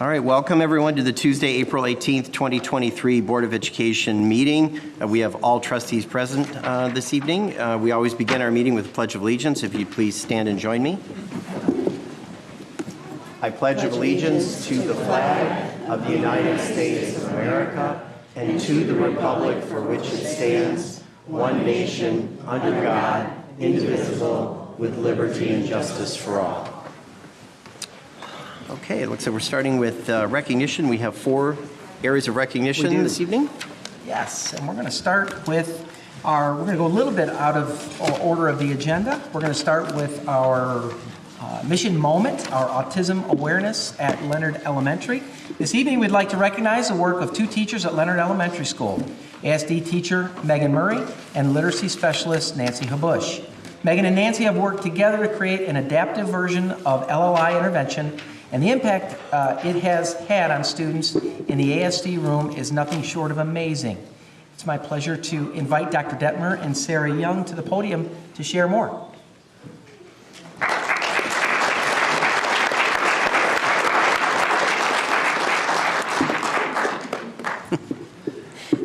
All right, welcome everyone to the Tuesday, April 18th, 2023 Board of Education meeting. We have all trustees present this evening. We always begin our meeting with the Pledge of Allegiance. If you'd please stand and join me. I pledge allegiance to the flag of the United States of America and to the republic for which it stands, one nation, under God, indivisible, with liberty and justice for all. Okay, it looks like we're starting with recognition. We have 4 areas of recognition this evening. Yes, and we're going to start with we're going to go a little bit out of order of the agenda. We're going to start with our mission moment, our autism awareness at Leonard Elementary. This evening we'd like to recognize the work of 2 teachers at Leonard Elementary School, ASD teacher Megan Murray and literacy specialist Nancy Habush. Megan and Nancy have worked together to create an adaptive version of LLI intervention, and the impact it has had on students in the ASD room is nothing short of amazing. It's my pleasure to invite Dr. Detmer and Sarah Young to the podium to share more.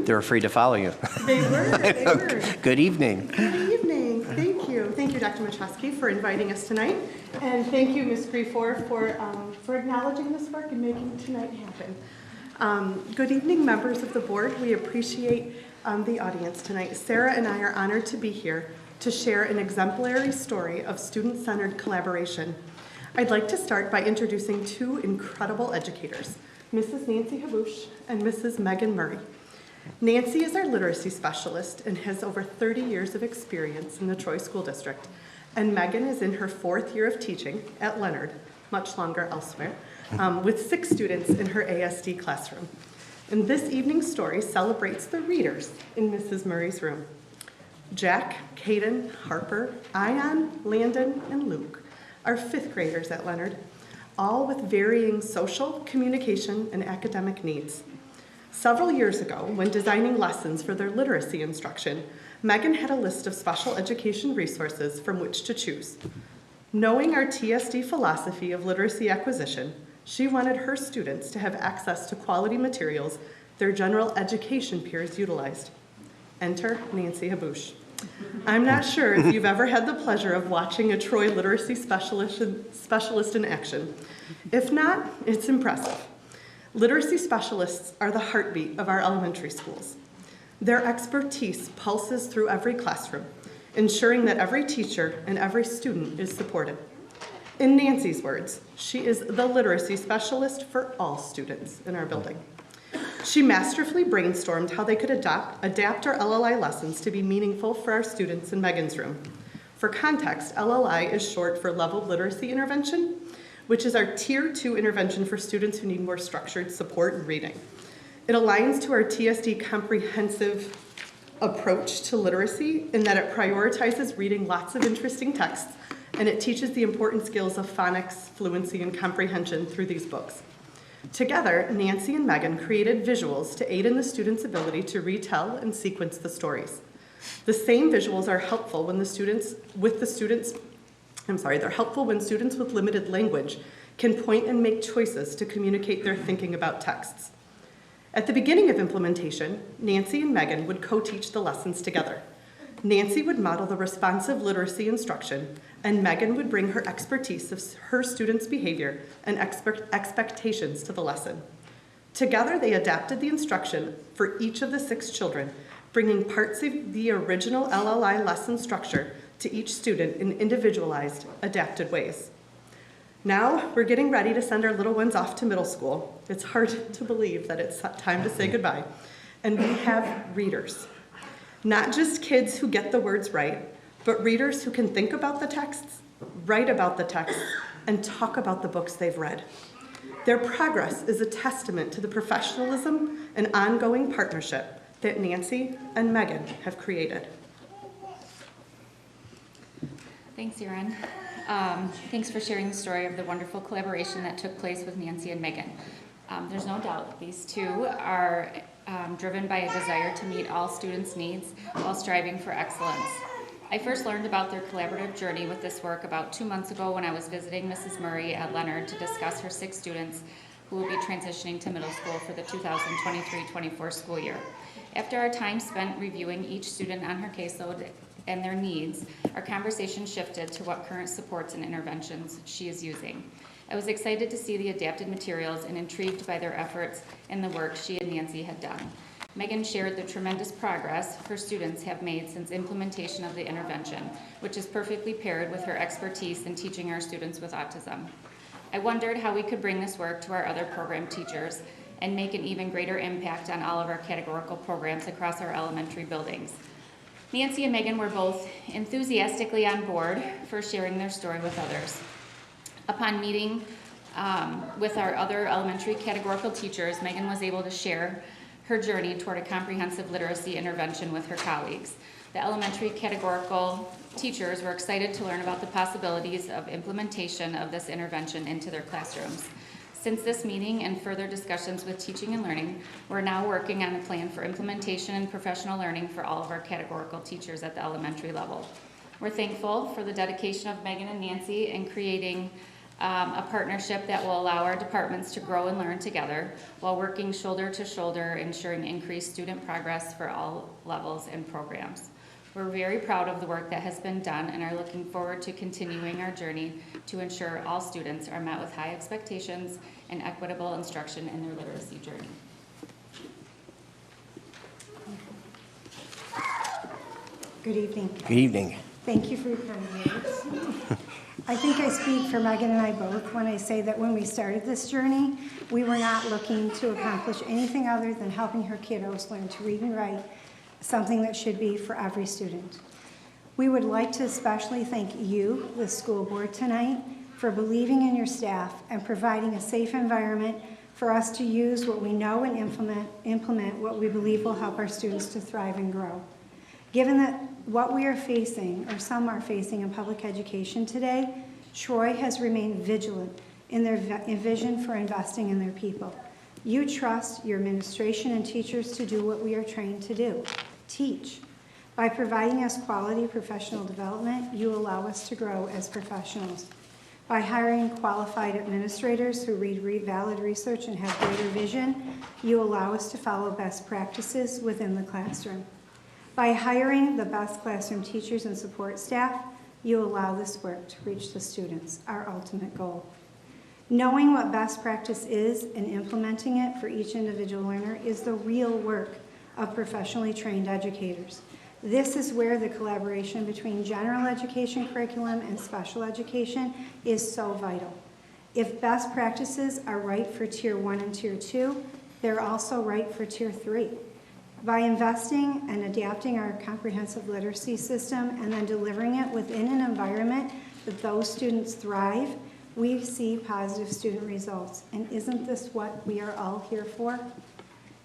They're afraid to follow you. They were. Good evening. Good evening. Thank you. Thank you, Dr. Machowski, for inviting us tonight. And thank you, Ms. Griefor, for acknowledging this work and making tonight happen. Good evening, members of the board. We appreciate the audience tonight. Sarah and I are honored to be here to share an exemplary story of student-centered collaboration. I'd like to start by introducing 2 incredible educators, Mrs. Nancy Habush and Mrs. Megan Murray. Nancy is our literacy specialist and has over 30 years of experience in the Troy School District. And Megan is in her 4th year of teaching at Leonard, much longer elsewhere, with 6 students in her ASD classroom. And this evening's story celebrates the readers in Mrs. Murray's room. Jack, Caden, Harper, Ion, Landon, and Luke are 5th graders at Leonard, all with varying social, communication, and academic needs. Several years ago, when designing lessons for their literacy instruction, Megan had a list of special education resources from which to choose. Knowing our TSD philosophy of literacy acquisition, she wanted her students to have access to quality materials their general education peers utilized. Enter Nancy Habush. I'm not sure if you've ever had the pleasure of watching a Troy literacy specialist in action. If not, it's impressive. Literacy specialists are the heartbeat of our elementary schools. Their expertise pulses through every classroom, ensuring that every teacher and every student is supported. In Nancy's words, she is the literacy specialist for all students in our building. She masterfully brainstormed how they could adapt our LLI lessons to be meaningful for our students in Megan's room. For context, LLI is short for Level Literacy Intervention, which is our Tier 2 intervention for students who need more structured support in reading. It aligns to our TSD comprehensive approach to literacy in that it prioritizes reading lots of interesting texts, and it teaches the important skills of phonics, fluency, and comprehension through these books. Together, Nancy and Megan created visuals to aid in the students' ability to retell and sequence the stories. The same visuals are helpful when they're helpful when students with limited language can point and make choices to communicate their thinking about texts. At the beginning of implementation, Nancy and Megan would co-teach the lessons together. Nancy would model the responsive literacy instruction, and Megan would bring her expertise of her students' behavior and expectations to the lesson. Together, they adapted the instruction for each of the 6 children, bringing parts of the original LLI lesson structure to each student in individualized, adapted ways. Now, we're getting ready to send our little ones off to middle school. It's hard to believe that it's time to say goodbye. And we have readers. Not just kids who get the words right, but readers who can think about the texts, write about the texts, and talk about the books they've read. Their progress is a testament to the professionalism and ongoing partnership that Nancy and Megan have created. Thanks, Erin. Thanks for sharing the story of the wonderful collaboration that took place with Nancy and Megan. There's no doubt these 2 are driven by a desire to meet all students' needs while striving for excellence. I first learned about their collaborative journey with this work about 2 months ago when I was visiting Mrs. Murray at Leonard to discuss her 6 students who will be transitioning to middle school for the 2023-24 school year. After our time spent reviewing each student on her caseload and their needs, our conversation shifted to what current supports and interventions she is using. I was excited to see the adapted materials and intrigued by their efforts and the work she and Nancy had done. Megan shared the tremendous progress her students have made since implementation of the intervention, which is perfectly paired with her expertise in teaching our students with autism. I wondered how we could bring this work to our other program teachers and make an even greater impact on all of our categorical programs across our elementary buildings. Nancy and Megan were both enthusiastically on board for sharing their story with others. Upon meeting with our other elementary categorical teachers, Megan was able to share her journey toward a comprehensive literacy intervention with her colleagues. The elementary categorical teachers were excited to learn about the possibilities of implementation of this intervention into their classrooms. Since this meeting and further discussions with teaching and learning, we're now working on a plan for implementation and professional learning for all of our categorical teachers at the elementary level. We're thankful for the dedication of Megan and Nancy in creating a partnership that will allow our departments to grow and learn together while working shoulder to shoulder, ensuring increased student progress for all levels and programs. We're very proud of the work that has been done and are looking forward to continuing our journey to ensure all students are met with high expectations and equitable instruction in their literacy journey. Good evening. Good evening. Thank you for your kind words. I think I speak for Megan and I both when I say that when we started this journey, we were not looking to accomplish anything other than helping her kiddos learn to read and write, something that should be for every student. We would like to especially thank you, the school board, tonight for believing in your staff and providing a safe environment for us to use what we know and implement what we believe will help our students to thrive and grow. Given that what we are facing, or some are facing in public education today, Troy has remained vigilant in their vision for investing in their people. You trust your administration and teachers to do what we are trained to do, teach. By providing us quality professional development, you allow us to grow as professionals. By hiring qualified administrators who read valid research and have greater vision, you allow us to follow best practices within the classroom. By hiring the best classroom teachers and support staff, you allow this work to reach the students, our ultimate goal. Knowing what best practice is and implementing it for each individual learner is the real work of professionally trained educators. This is where the collaboration between general education curriculum and special education is so vital. If best practices are right for Tier 1 and Tier 2, they're also right for Tier 3. By investing and adapting our comprehensive literacy system and then delivering it within an environment that those students thrive, we see positive student results. And isn't this what we are all here for?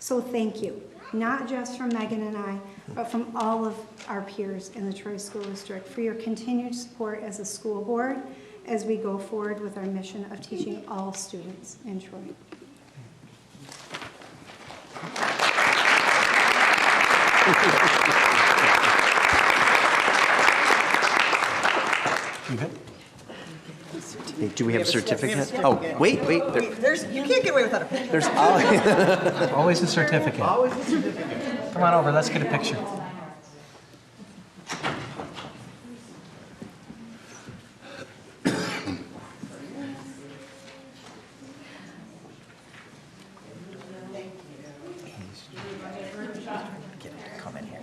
So thank you, not just from Megan and I, but from all of our peers in the Troy School District for your continued support as a school board as we go forward with our mission of teaching all students in Troy. Do we have a certificate? Oh, wait. You can't get away without a picture. There's Always a certificate. always a certificate. Come on over, let's get a picture. Come in here.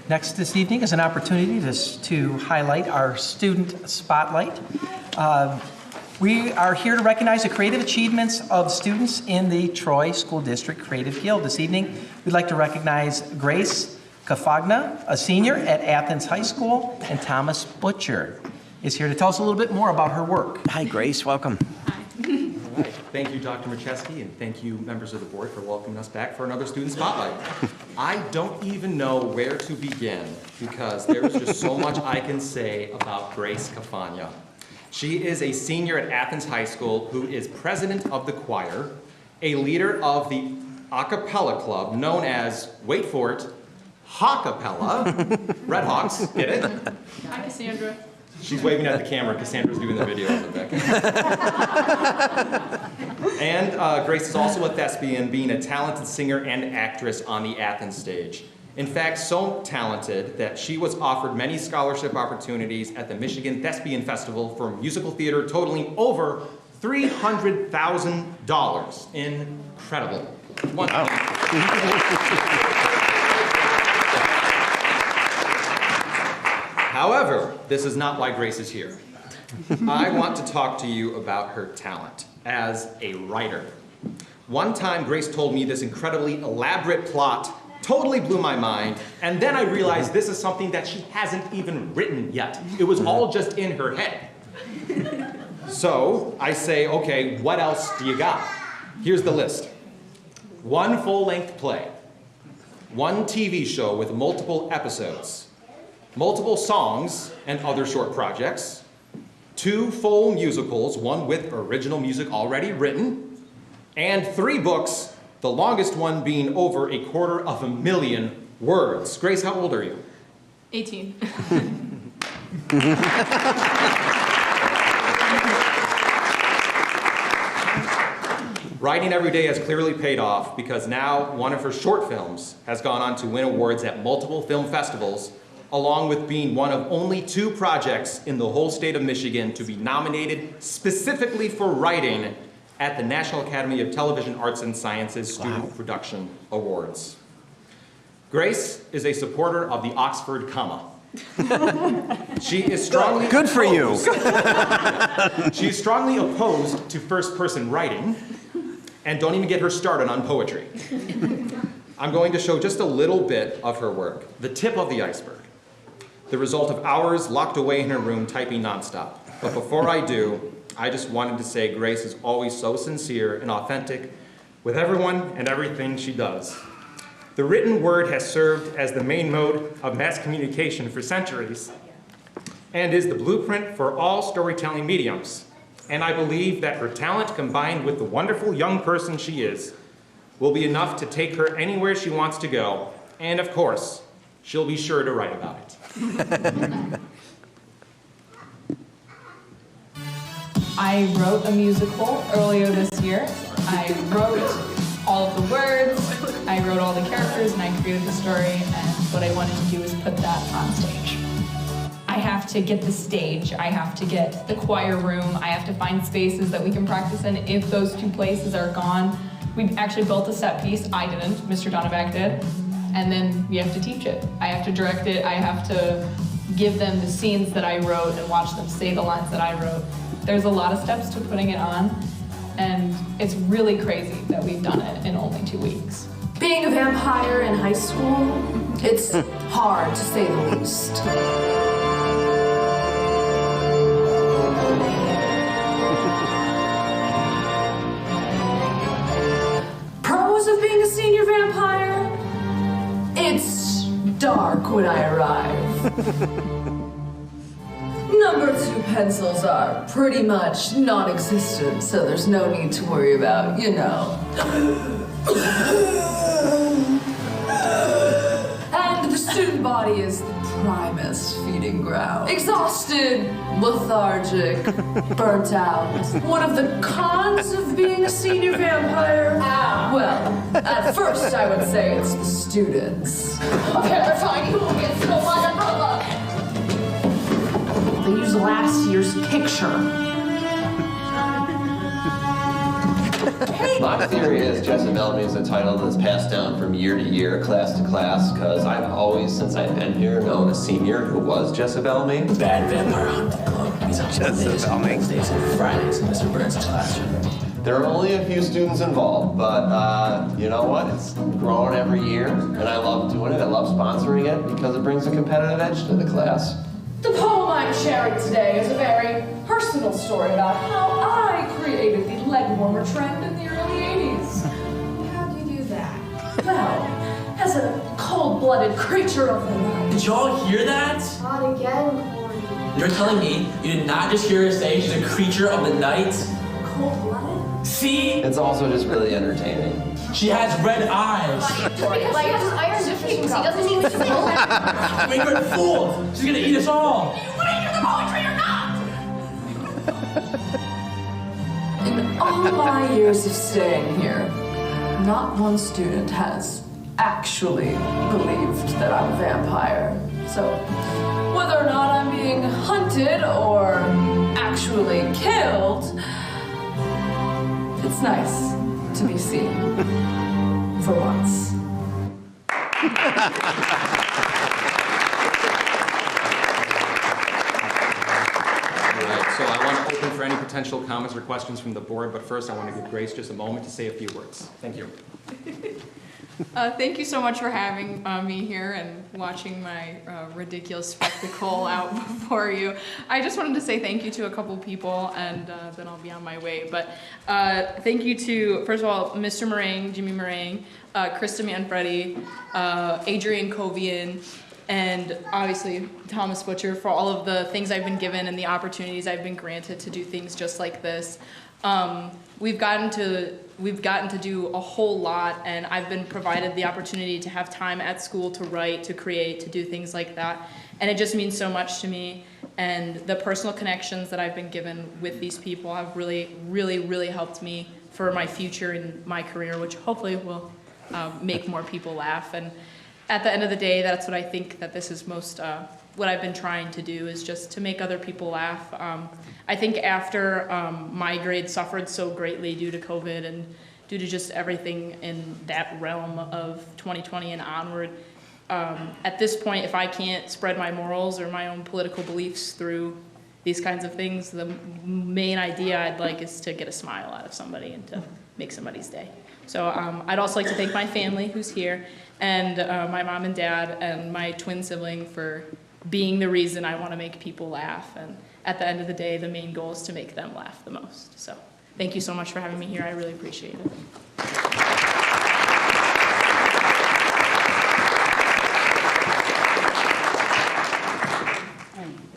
Next this evening is an opportunity to highlight our student spotlight. We are here to recognize the creative achievements of students in the Troy School District Creative Guild. This evening, we'd like to recognize Grace Kafagna, a senior at Athens High School, and Thomas Butcher is here to tell us a little bit more about her work. Hi, Grace. Welcome. Thank you, Dr. Macheski, and thank you, members of the board, for welcoming us back for another Student Spotlight. I don't even know where to begin because there's just so much I can say about Grace Kafagna. She is a senior at Athens High School who is president of the choir, a leader of the a cappella club known as, wait for it, Hawkapella. Red Hawks, get it? Hi, Cassandra. She's waving at the camera. Cassandra's doing the video in the back. And Grace is also a thespian, being a talented singer and actress on the Athens stage. In fact, so talented that she was offered many scholarship opportunities at the Michigan Thespian Festival for musical theater, totaling over $300,000. Incredible. Wow. However, this is not why Grace is here. I want to talk to you about her talent as a writer. One time, Grace told me this incredibly elaborate plot totally blew my mind, and then I realized this is something that she hasn't even written yet. It was all just in her head. So I say, okay, what else do you got? Here's the list. 1 full-length play, 1 TV show with multiple episodes, multiple songs and other short projects, 2 full musicals, 1 with original music already written, and 3 books, the longest one being over 250,000 words. Grace, how old are you? 18. Writing every day has clearly paid off because now one of her short films has gone on to win awards at multiple film festivals, along with being one of only 2 projects in the whole state of Michigan to be nominated specifically for writing at the National Academy of Television Arts and Sciences Student Production Awards. Grace is a supporter of the Oxford comma. She is strongly Good for you. She is strongly opposed to first-person writing, and don't even get her started on poetry. I'm going to show just a little bit of her work, the tip of the iceberg, the result of hours locked away in her room typing nonstop. But before I do, I just wanted to say Grace is always so sincere and authentic with everyone and everything she does. The written word has served as the main mode of mass communication for centuries and is the blueprint for all storytelling mediums. And I believe that her talent, combined with the wonderful young person she is, will be enough to take her anywhere she wants to go. And of course, she'll be sure to write about it. I wrote a musical earlier this year. I wrote all of the words, I wrote all the characters, and I created the story, and what I wanted to do is put that on stage. I have to get the stage, I have to get the choir room, I have to find spaces that we can practice in. If those 2 places are gone, we actually built a set piece. I didn't, Mr. Donovac did, and then we have to teach it. I have to direct it, I have to give them the scenes that I wrote and watch them say the lines that I wrote. There's a lot of steps to putting it on, and it's really crazy that we've done it in only 2 weeks. Being a vampire in high school, it's hard to say the least. Pros of being a senior vampire, it's dark when I arrive. Number 2 pencils are pretty much non-existent, so there's no need to worry about, you know. And the student body is the primest feeding ground. Exhausted, lethargic, burnt out. One of the cons of being a senior vampire? Well, at first I would say it's the students. Okay, fine, you will get to my umbrella. They use last year's picture. Hey, my theory is Jessie Bellamy is a title that's passed down from year to year, class to class, because I've always, since I've been here, known a senior who was Jessie Bellamy. Bad Vampire Hunting Club meets on Mondays, Wednesdays, and Fridays in Mr. Burns' classroom. There are only a few students involved, but you know what? It's growing every year, and I love doing it. I love sponsoring it because it brings a competitive edge to the class. The poem I'm sharing today is a very personal story about how I created the leg warmer trend in the early 80s. How do you do that? Well, as a cold-blooded creature of the night. Did y'all hear that? Not again, Corey. You're telling me you did not just hear her say she's a creature of the night? Cold-blooded? See? It's also just really entertaining. She has red eyes. Because he has an iron deficiency doesn't mean that she's cold. Ignorant fool! She's gonna eat us all! You want to hear the poetry or not? In all my years of staying here, not one student has actually believed that I'm a vampire. So, whether or not I'm being hunted or actually killed, it's nice to be seen for once. So I want to open for any potential comments or questions from the board, but first I want to give Grace just a moment to say a few words. Thank you. Thank you so much for having me here and watching my ridiculous spectacle out before you. I just wanted to say thank you to a couple people, and then I'll be on my way. But thank you to, first of all, Mr. Meringue, Jimmy Meringue, Krista Manfredi, Adrian Kovian, and obviously Thomas Butcher for all of the things I've been given and the opportunities I've been granted to do things just like this. We've gotten to do a whole lot, and I've been provided the opportunity to have time at school to write, to create, to do things like that. And it just means so much to me. And the personal connections that I've been given with these people have really, really, really helped me for my future and my career, which hopefully will make more people laugh. And at the end of the day, that's what I think that this is most, what I've been trying to do is just to make other people laugh. I think after my grade suffered so greatly due to COVID and due to just everything in that realm of 2020 and onward, at this point, if I can't spread my morals or my own political beliefs through these kinds of things, the main idea I'd like is to get a smile out of somebody and to make somebody's day. So I'd also like to thank my family who's here, and my mom and dad and my twin sibling for being the reason I want to make people laugh. And at the end of the day, the main goal is to make them laugh the most. So thank you so much for having me here. I really appreciate it.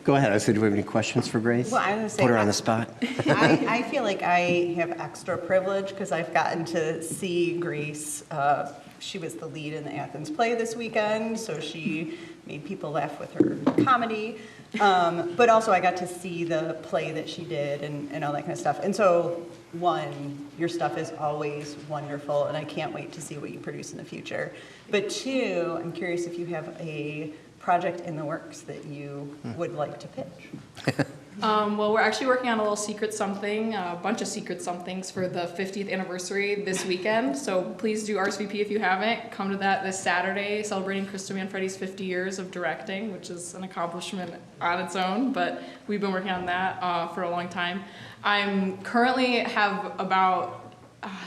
Go ahead. I said, do we have any questions for Grace? Well, I was gonna say, Put her on the spot. I feel like I have extra privilege because I've gotten to see Grace. She was the lead in the Athens play this weekend, so she made people laugh with her comedy. But also I got to see the play that she did and all that kind of stuff. And so, one, your stuff is always wonderful, and I can't wait to see what you produce in the future. But two, I'm curious if you have a project in the works that you would like to pitch. Well, we're actually working on a little secret something, a bunch of secret somethings for the 50th anniversary this weekend. So please do RSVP if you haven't. Come to that this Saturday, celebrating Krista Manfredi's 50 years of directing, which is an accomplishment on its own, but we've been working on that for a long time. I'm currently have about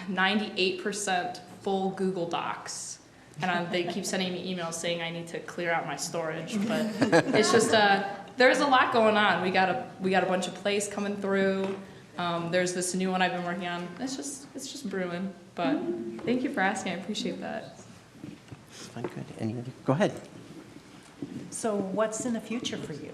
98% full Google Docs. And they keep sending me emails saying I need to clear out my storage, but it's just there's a lot going on. We got a bunch of plays coming through. There's this new one I've been working on. It's just brewing. But thank you for asking. I appreciate that. Fine, good. Any other? Go ahead. So what's in the future for you?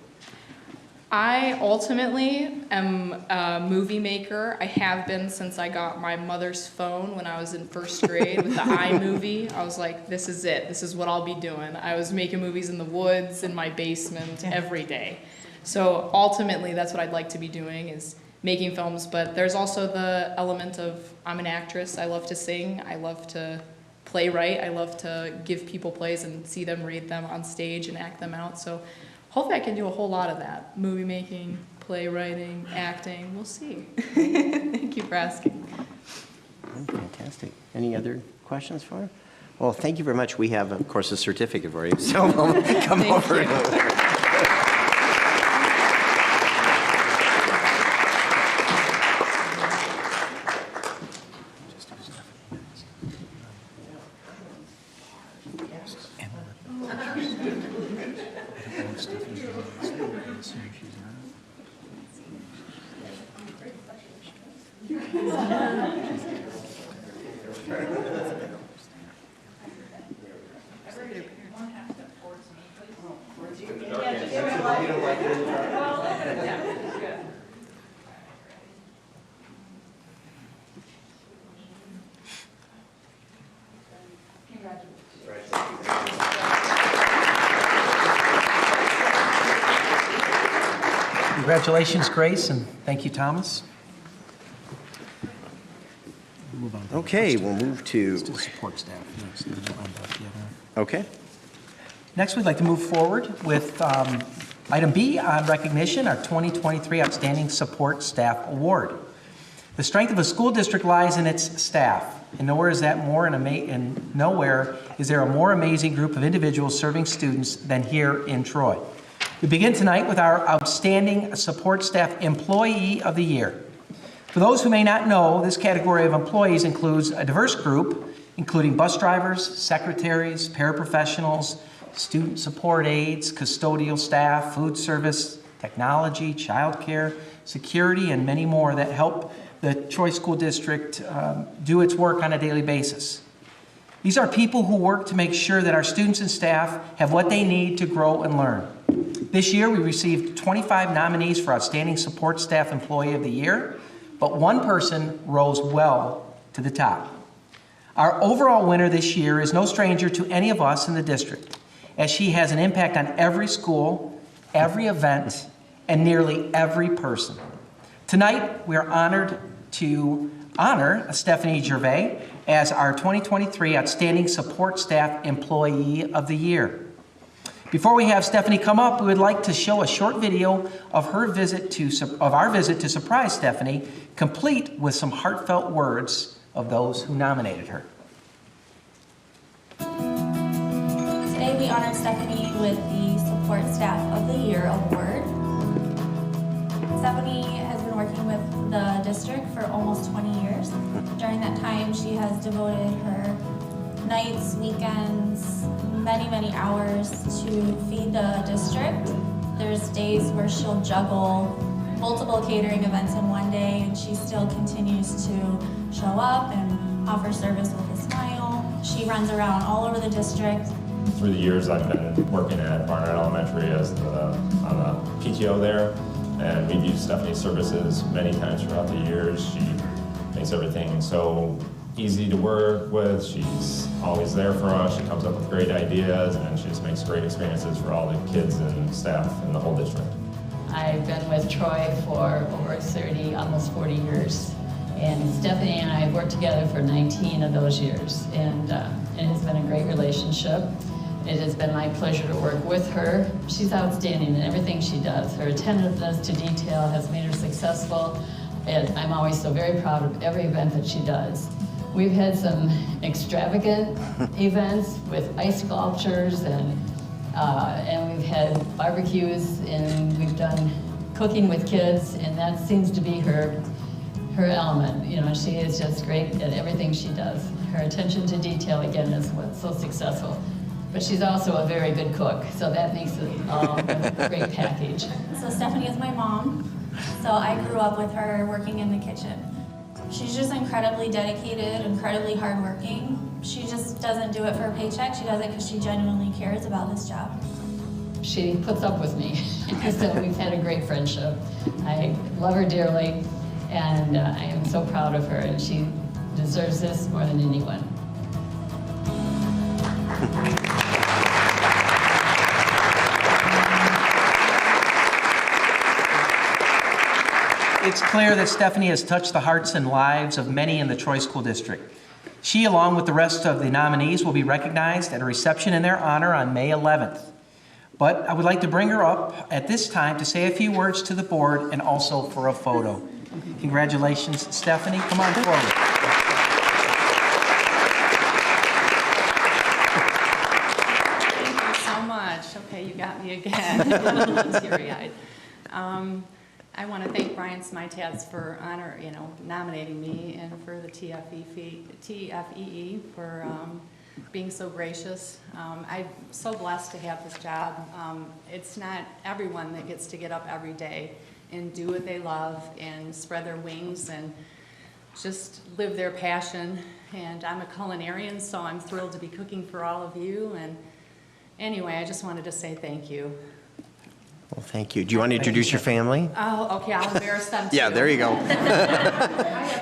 I ultimately am a movie maker. I have been since I got my mother's phone when I was in first grade with the iMovie. I was like, this is it. This is what I'll be doing. I was making movies in the woods, in my basement, every day. So ultimately, that's what I'd like to be doing is making films. But there's also the element of I'm an actress. I love to sing. I love to playwright. I love to give people plays and see them read them on stage and act them out. So hopefully I can do a whole lot of that. Movie making, playwriting, acting, we'll see. Thank you for asking. Fantastic. Fantastic. Any other questions for her? Well, thank you very much. We have, of course, a certificate for you, so we'll come over. Congratulations, Grace, and thank you, Thomas. Okay, we'll move to. Support staff next. and then we'll end up the other. Okay. Next, we'd like to move forward with item B on recognition, our 2023 Outstanding Support Staff Award. The strength of a school district lies in its staff, and nowhere is that more and nowhere is there a more amazing group of individuals serving students than here in Troy. We begin tonight with our Outstanding Support Staff Employee of the Year. For those who may not know, this category of employees includes a diverse group, including bus drivers, secretaries, paraprofessionals, student support aides, custodial staff, food service, technology, childcare, security, and many more that help the Troy School District do its work on a daily basis. These are people who work to make sure that our students and staff have what they need to grow and learn. This year, we received 25 nominees for Outstanding Support Staff Employee of the Year, but one person rose well to the top. Our overall winner this year is no stranger to any of us in the district, as she has an impact on every school, every event, and nearly every person. Tonight, we are honored to honor Stephanie Gervais as our 2023 Outstanding Support Staff Employee of the Year. Before we have Stephanie come up, we would like to show a short video of our visit to surprise Stephanie, complete with some heartfelt words of those who nominated her. Today we honored Stephanie with the Support Staff of the Year Award. Stephanie has been working with the district for almost 20 years. During that time, she has devoted her nights, weekends, many hours to feed the district. There's days where she'll juggle multiple catering events in one day, and she still continues to show up and offer service with a smile. She runs around all over the district. Through the years, I've been working at Barnard Elementary as on the PTO there, and we've used Stephanie's services many times throughout the years. She makes everything so easy to work with. She's always there for us. She comes up with great ideas, and she just makes great experiences for all the kids and staff in the whole district. I've been with Troy for over 30, almost 40 years. And Stephanie and I have worked together for 19 of those years. And it has been a great relationship. It has been my pleasure to work with her. She's outstanding in everything she does. Her attentiveness to detail has made her successful. And I'm always so very proud of every event that she does. We've had some extravagant events with ice sculptures and we've had barbecues, and we've done cooking with kids, and that seems to be her element. You know, she is just great at everything she does. Her attention to detail, again, is what's so successful. But she's also a very good cook, so that makes it all a great package. So Stephanie is my mom, so I grew up with her working in the kitchen. She's just incredibly dedicated, incredibly hardworking. She just doesn't do it for a paycheck. She does it because she genuinely cares about this job. She puts up with me, so we've had a great friendship. I love her dearly, and I am so proud of her, and she deserves this more than anyone. It's clear that Stephanie has touched the hearts and lives of many in the Troy School District. She, along with the rest of the nominees, will be recognized at a reception in their honor on May 11th. But I would like to bring her up at this time to say a few words to the board and also for a photo. Congratulations, Stephanie. Come on forward. happy again. I'm a little teary-eyed. I want to thank Brian Smitaz for nominating me, and for the TFEE for being so gracious. I'm so blessed to have this job. It's not everyone that gets to get up every day and do what they love and spread their wings and just live their passion. And I'm a culinarian, so I'm thrilled to be cooking for all of you. And anyway, I just wanted to say thank you. Well, thank you. Do you want to introduce your family? Oh, okay, I'll embarrass them too. Yeah, there you go.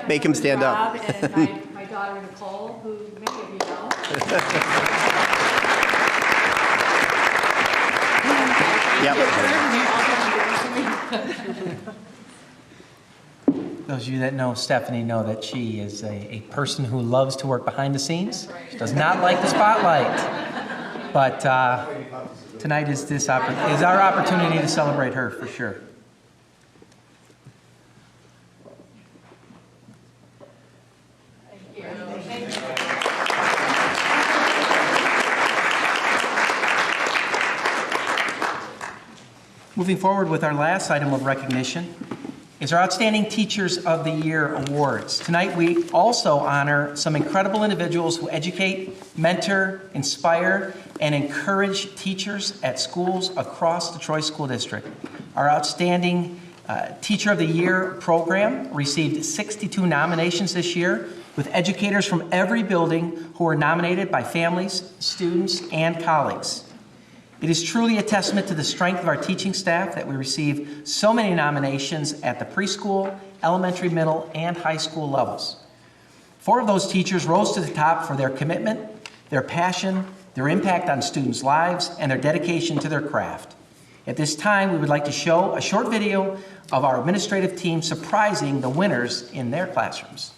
Make them stand up. Rob and my daughter Nicole, who many of you know. Those of you that know Stephanie know that she is a person who loves to work behind the scenes. She does not like the spotlight. But tonight is our opportunity to celebrate her for sure. Moving forward with our last item of recognition is our Outstanding Teachers of the Year Awards. Tonight we also honor some incredible individuals who educate, mentor, inspire, and encourage teachers at schools across the Troy School District. Our Outstanding Teacher of the Year program received 62 nominations this year, with educators from every building who were nominated by families, students, and colleagues. It is truly a testament to the strength of our teaching staff that we receive so many nominations at the preschool, elementary, middle, and high school levels. 4 of those teachers rose to the top for their commitment, their passion, their impact on students' lives, and their dedication to their craft. At this time, we would like to show a short video of our administrative team surprising the winners in their classrooms.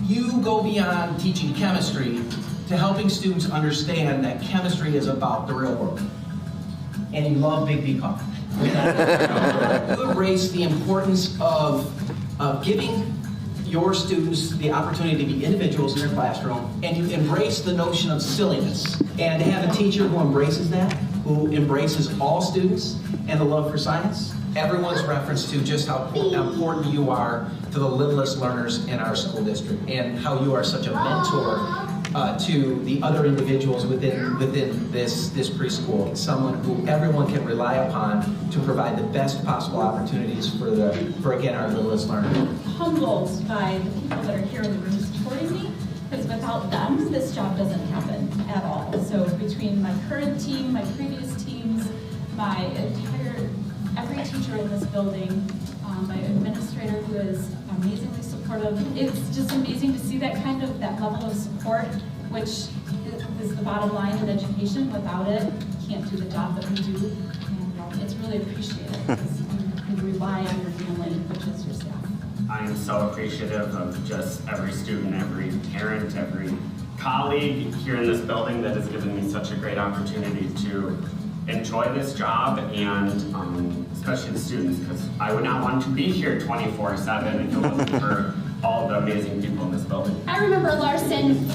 You go beyond teaching chemistry to helping students understand that chemistry is about the real world. And you love Big B coffee. You embrace the importance of giving your students the opportunity to be individuals in their classroom, and you embrace the notion of silliness. And to have a teacher who embraces that, who embraces all students and the love for science, everyone's reference to just how important you are to the littlest learners in our school district, and how you are such a mentor to the other individuals within this preschool. Someone who everyone can rely upon to provide the best possible opportunities for again, our littlest learners. Humbled by the people that are here in the room supporting me, because without them, this job doesn't happen at all. So between my current team, my previous teams, every teacher in this building, my administrator who is amazingly supportive. It's just amazing to see that level of support, which is the bottom line in education. Without it, you can't do the job that we do. And it's really appreciated because you rely on your family, which is your staff. I am so appreciative of just every student, every parent, every colleague here in this building that has given me such a great opportunity to enjoy this job, and especially the students, because I would not want to be here 24/7 if it wasn't for all the amazing people in this building. I remember Larson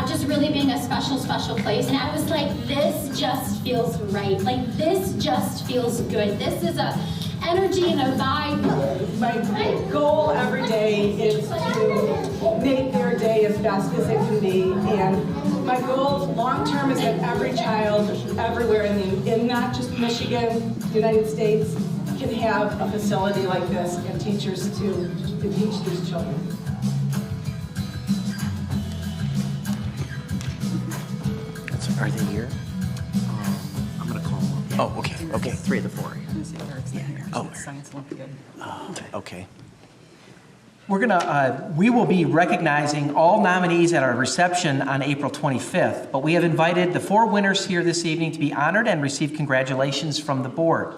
just really being a special place, and I was like, this just feels right. Like, this just feels good. This is a energy and a vibe. My goal every day is to make their day as best as it can be, and my goal long-term is that every child everywhere in not just Michigan, United States, can have a facility like this and teachers to teach these children. Are they here? I'm going to call them up. Oh, okay. Okay, 3 of the 4. Oh, Science Olympiad. Oh, okay. We will be recognizing all nominees at our reception on April 25th, but we have invited the 4 winners here this evening to be honored and receive congratulations from the board.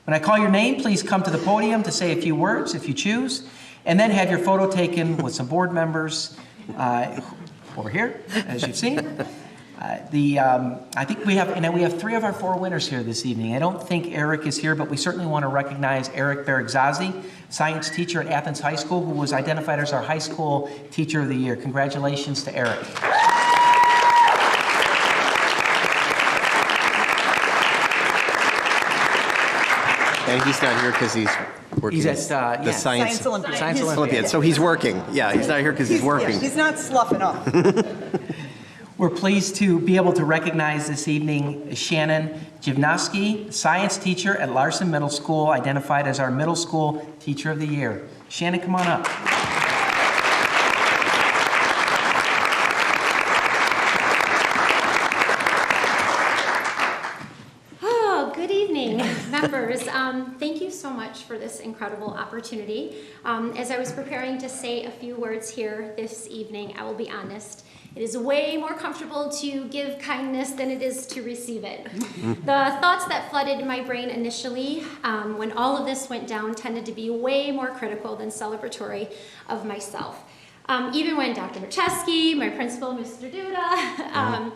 When I call your name, please come to the podium to say a few words if you choose, and then have your photo taken with some board members over here, as you've seen. I think we have 3 of our 4 winners here this evening. I don't think Eric is here, but we certainly want to recognize Eric Bergzazi, science teacher at Athens High School, who was identified as our high school teacher of the year. Congratulations to Eric. And he's not here because he's working. He's at the Science Olympiad. Science Olympiad. So he's working. Yeah, he's not here because he's working. Yeah, he's not sloughing off. We're pleased to be able to recognize this evening Shannon Jivnowski, science teacher at Larson Middle School, identified as our middle school teacher of the year. Shannon, come on up. Members, thank you so much for this incredible opportunity. As I was preparing to say a few words here this evening, I will be honest, it is way more comfortable to give kindness than it is to receive it. The thoughts that flooded my brain initially when all of this went down tended to be way more critical than celebratory of myself. Even when Dr. Macheski, my principal, Mr. Duda,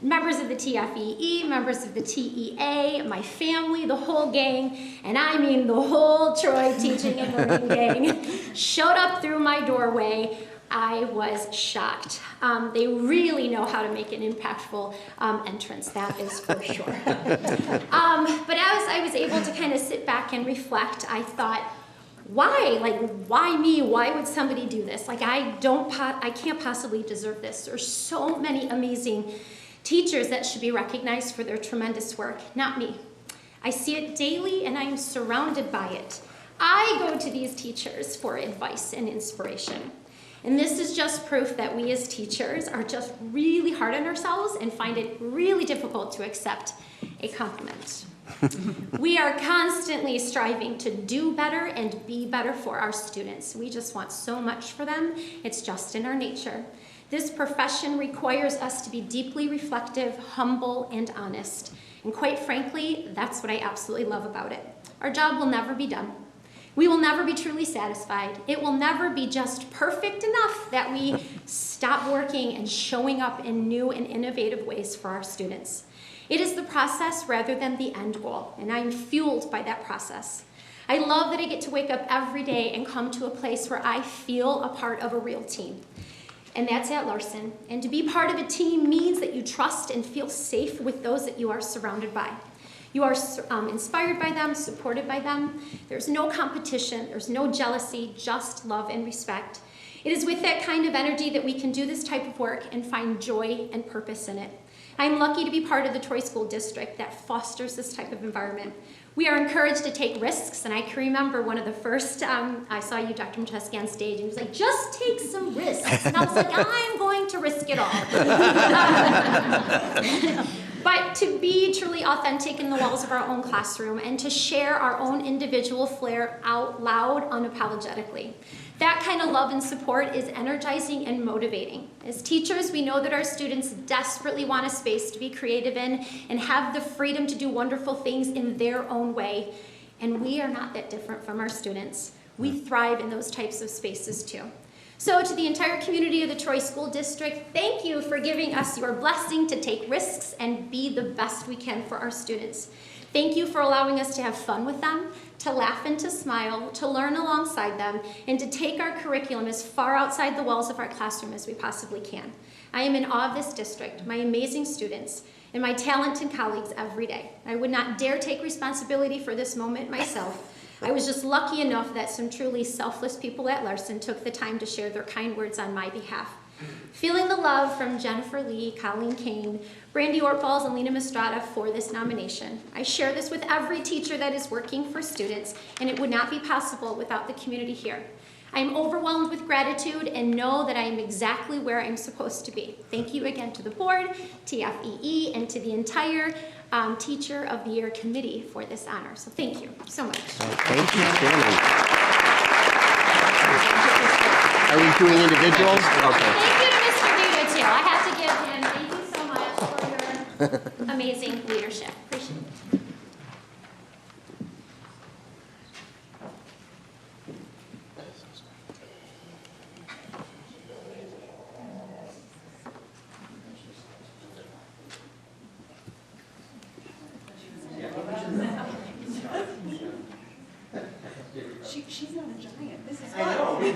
members of the TFEE, members of the TEA, my family, the whole gang, and I mean the whole Troy Teaching and Learning gang, showed up through my doorway, I was shocked. They really know how to make an impactful entrance, that is for sure. But as I was able to kind of sit back and reflect, I thought, why? Like, why me? Why would somebody do this? Like, I can't possibly deserve this. There's so many amazing teachers that should be recognized for their tremendous work, not me. I see it daily and I am surrounded by it. I go to these teachers for advice and inspiration. And this is just proof that we as teachers are just really hard on ourselves and find it really difficult to accept a compliment. We are constantly striving to do better and be better for our students. We just want so much for them. It's just in our nature. This profession requires us to be deeply reflective, humble, and honest. And quite frankly, that's what I absolutely love about it. Our job will never be done. We will never be truly satisfied. It will never be just perfect enough that we stop working and showing up in new and innovative ways for our students. It is the process rather than the end goal, and I'm fueled by that process. I love that I get to wake up every day and come to a place where I feel a part of a real team. And that's at Larson. And to be part of a team means that you trust and feel safe with those that you are surrounded by. You are inspired by them, supported by them. There's no competition, there's no jealousy, just love and respect. It is with that kind of energy that we can do this type of work and find joy and purpose in it. I'm lucky to be part of the Troy School District that fosters this type of environment. We are encouraged to take risks, and I can remember one of the first, I saw you, Dr. Macheski, on stage, and he was like, just take some risks. And I was like, I'm going to risk it all. But to be truly authentic in the walls of our own classroom and to share our own individual flair out loud unapologetically. That kind of love and support is energizing and motivating. As teachers, we know that our students desperately want a space to be creative in and have the freedom to do wonderful things in their own way. And we are not that different from our students. We thrive in those types of spaces too. So to the entire community of the Troy School District, thank you for giving us your blessing to take risks and be the best we can for our students. Thank you for allowing us to have fun with them, to laugh and to smile, to learn alongside them, and to take our curriculum as far outside the walls of our classroom as we possibly can. I am in awe of this district, my amazing students, and my talented colleagues every day. I would not dare take responsibility for this moment myself. I was just lucky enough that some truly selfless people at Larson took the time to share their kind words on my behalf. Feeling the love from Jennifer Lee, Colleen Kane, Brandy Ortballs, and Lena Mistrada for this nomination. I share this with every teacher that is working for students, and it would not be possible without the community here. I am overwhelmed with gratitude and know that I am exactly where I'm supposed to be. Thank you again to the board, TFEE, and to the entire Teacher of the Year committee for this honor. So thank you so much. Thank you, Shannon. Are we doing individuals? Okay. Thank you to Mr. Duda, too. I have to give him thank you so much for your amazing leadership. Appreciate it.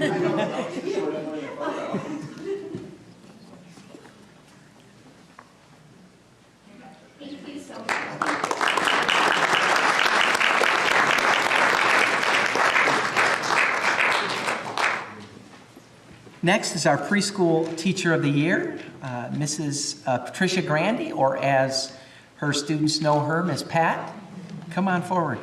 Thank you so much. Next is our preschool teacher of the year, Mrs. Patricia Grandy, or as her students know her, Ms. Pat. Come on forward.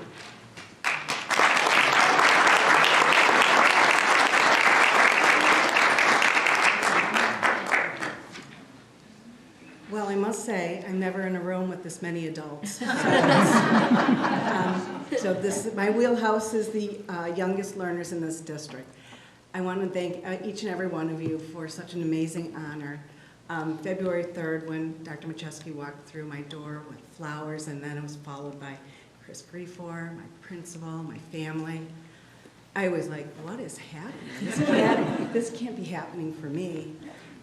Well, I must say, I'm never in a room with this many adults. My wheelhouse is the youngest learners in this district. I want to thank each and every one of you for such an amazing honor. February 3rd, when Dr. Macheski walked through my door with flowers, and then it was followed by Chris Griefor, my principal, my family, I was like, what is happening? This can't be happening for me.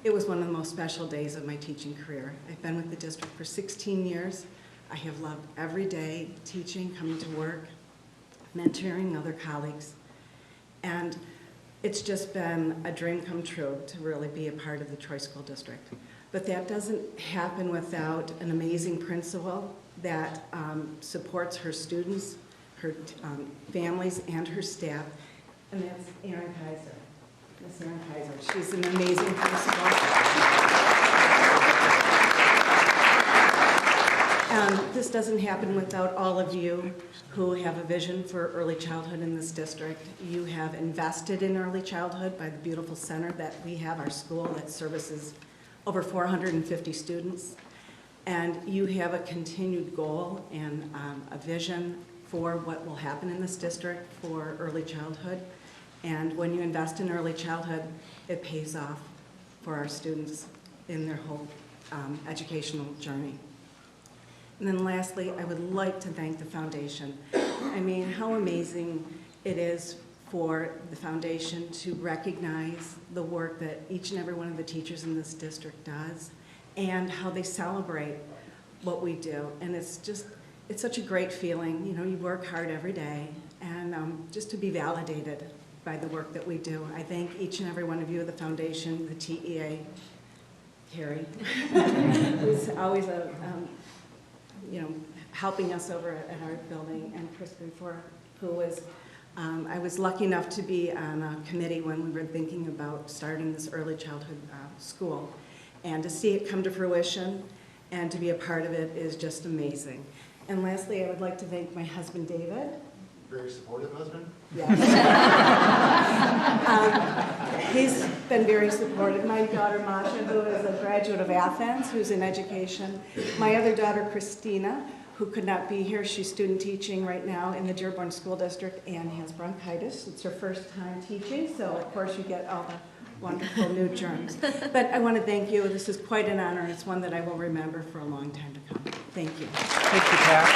It was one of the most special days of my teaching career. I've been with the district for 16 years. I have loved every day, teaching, coming to work, mentoring other colleagues. And it's just been a dream come true to really be a part of the Troy School District. But that doesn't happen without an amazing principal that supports her students, her families, and her staff, and that's Erin Kaiser. Miss Erin Kaiser. She's an amazing principal. This doesn't happen without all of you who have a vision for early childhood in this district. You have invested in early childhood by the beautiful center that we have, our school that services over 450 students. And you have a continued goal and a vision for what will happen in this district for early childhood. And when you invest in early childhood, it pays off for our students in their whole educational journey. And then lastly, I would like to thank the foundation. I mean, how amazing it is for the foundation to recognize the work that each and every one of the teachers in this district does and how they celebrate what we do. And it's such a great feeling. You know, you work hard every day, and just to be validated by the work that we do. I thank each and every one of you at the foundation, the TEA, Carrie, who's always helping us over at our building, and Chris Griefor, who was, I was lucky enough to be on a committee when we were thinking about starting this early childhood school. And to see it come to fruition and to be a part of it is just amazing. And lastly, I would like to thank my husband, David. Very supportive husband? Yes. He's been very supportive. My daughter, Masha, who is a graduate of Athens, who's in education. My other daughter, Christina, who could not be here. She's student teaching right now in the Dearborn School District and has bronchitis. It's her first time teaching, so of course you get all the wonderful new germs. But I want to thank you. This is quite an honor. It's one that I will remember for a long time to come. Thank you. Thank you, Pat.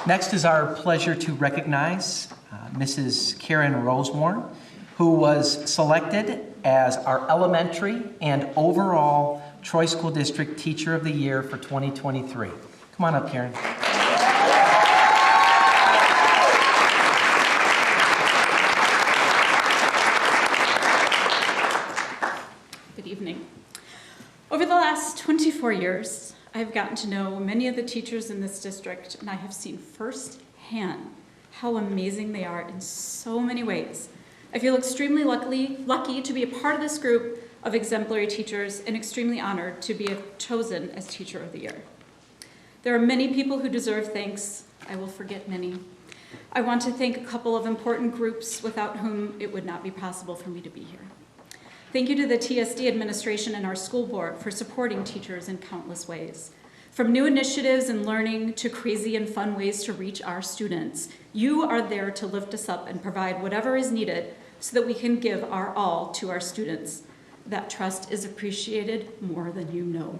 Next is our pleasure to recognize Mrs. Karen Rosewarn, who was selected as our elementary and overall Troy School District Teacher of the Year for 2023. Come on up, Karen. Good evening. Over the last 24 years, I've gotten to know many of the teachers in this district, and I have seen firsthand how amazing they are in so many ways. I feel extremely lucky to be a part of this group of exemplary teachers and extremely honored to be chosen as Teacher of the Year. There are many people who deserve thanks. I will forget many. I want to thank a couple of important groups without whom it would not be possible for me to be here. Thank you to the TSD administration and our school board for supporting teachers in countless ways. From new initiatives and learning to crazy and fun ways to reach our students, you are there to lift us up and provide whatever is needed so that we can give our all to our students. That trust is appreciated more than you know.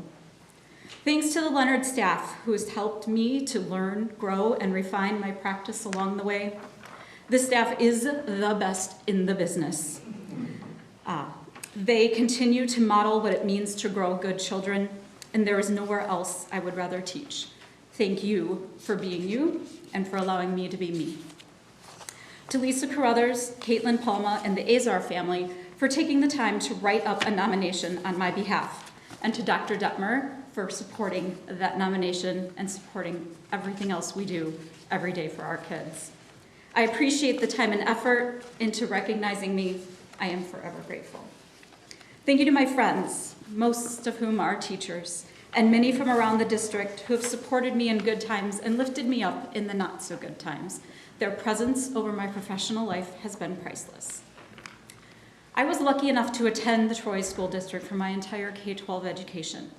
Thanks to the Leonard staff who has helped me to learn, grow, and refine my practice along the way. This staff is the best in the business. They continue to model what it means to grow good children, and there is nowhere else I would rather teach. Thank you for being you and for allowing me to be me. To Lisa Carruthers, Caitlin Palma, and the Azar family for taking the time to write up a nomination on my behalf, and to Dr. Detmer for supporting that nomination and supporting everything else we do every day for our kids. I appreciate the time and effort into recognizing me. I am forever grateful. Thank you to my friends, most of whom are teachers, and many from around the district who have supported me in good times and lifted me up in the not so good times. Their presence over my professional life has been priceless. I was lucky enough to attend the Troy School District for my entire K-12 education.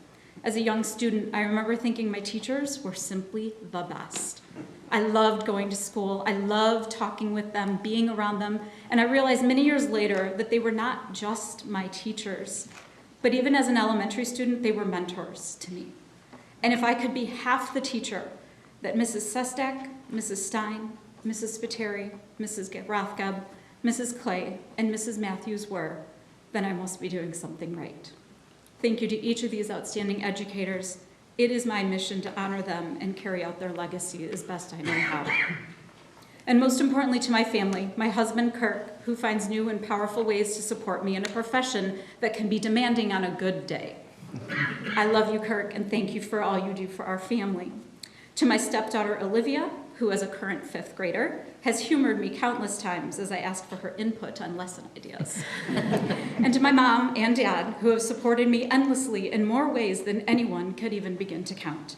As a young student, I remember thinking my teachers were simply the best. I loved going to school. I loved talking with them, being around them, and I realized many years later that they were not just my teachers, but even as an elementary student, they were mentors to me. And if I could be half the teacher that Mrs. Sestak, Mrs. Stein, Mrs. Spiteri, Mrs. Rothgeb, Mrs. Clay, and Mrs. Matthews were, then I must be doing something right. Thank you to each of these outstanding educators. It is my mission to honor them and carry out their legacy as best I know how. And most importantly to my family, my husband Kirk, who finds new and powerful ways to support me in a profession that can be demanding on a good day. I love you, Kirk, and thank you for all you do for our family. To my stepdaughter Olivia, who is a current 5th grader, has humored me countless times as I ask for her input on lesson ideas. And to my mom and dad, who have supported me endlessly in more ways than anyone could even begin to count.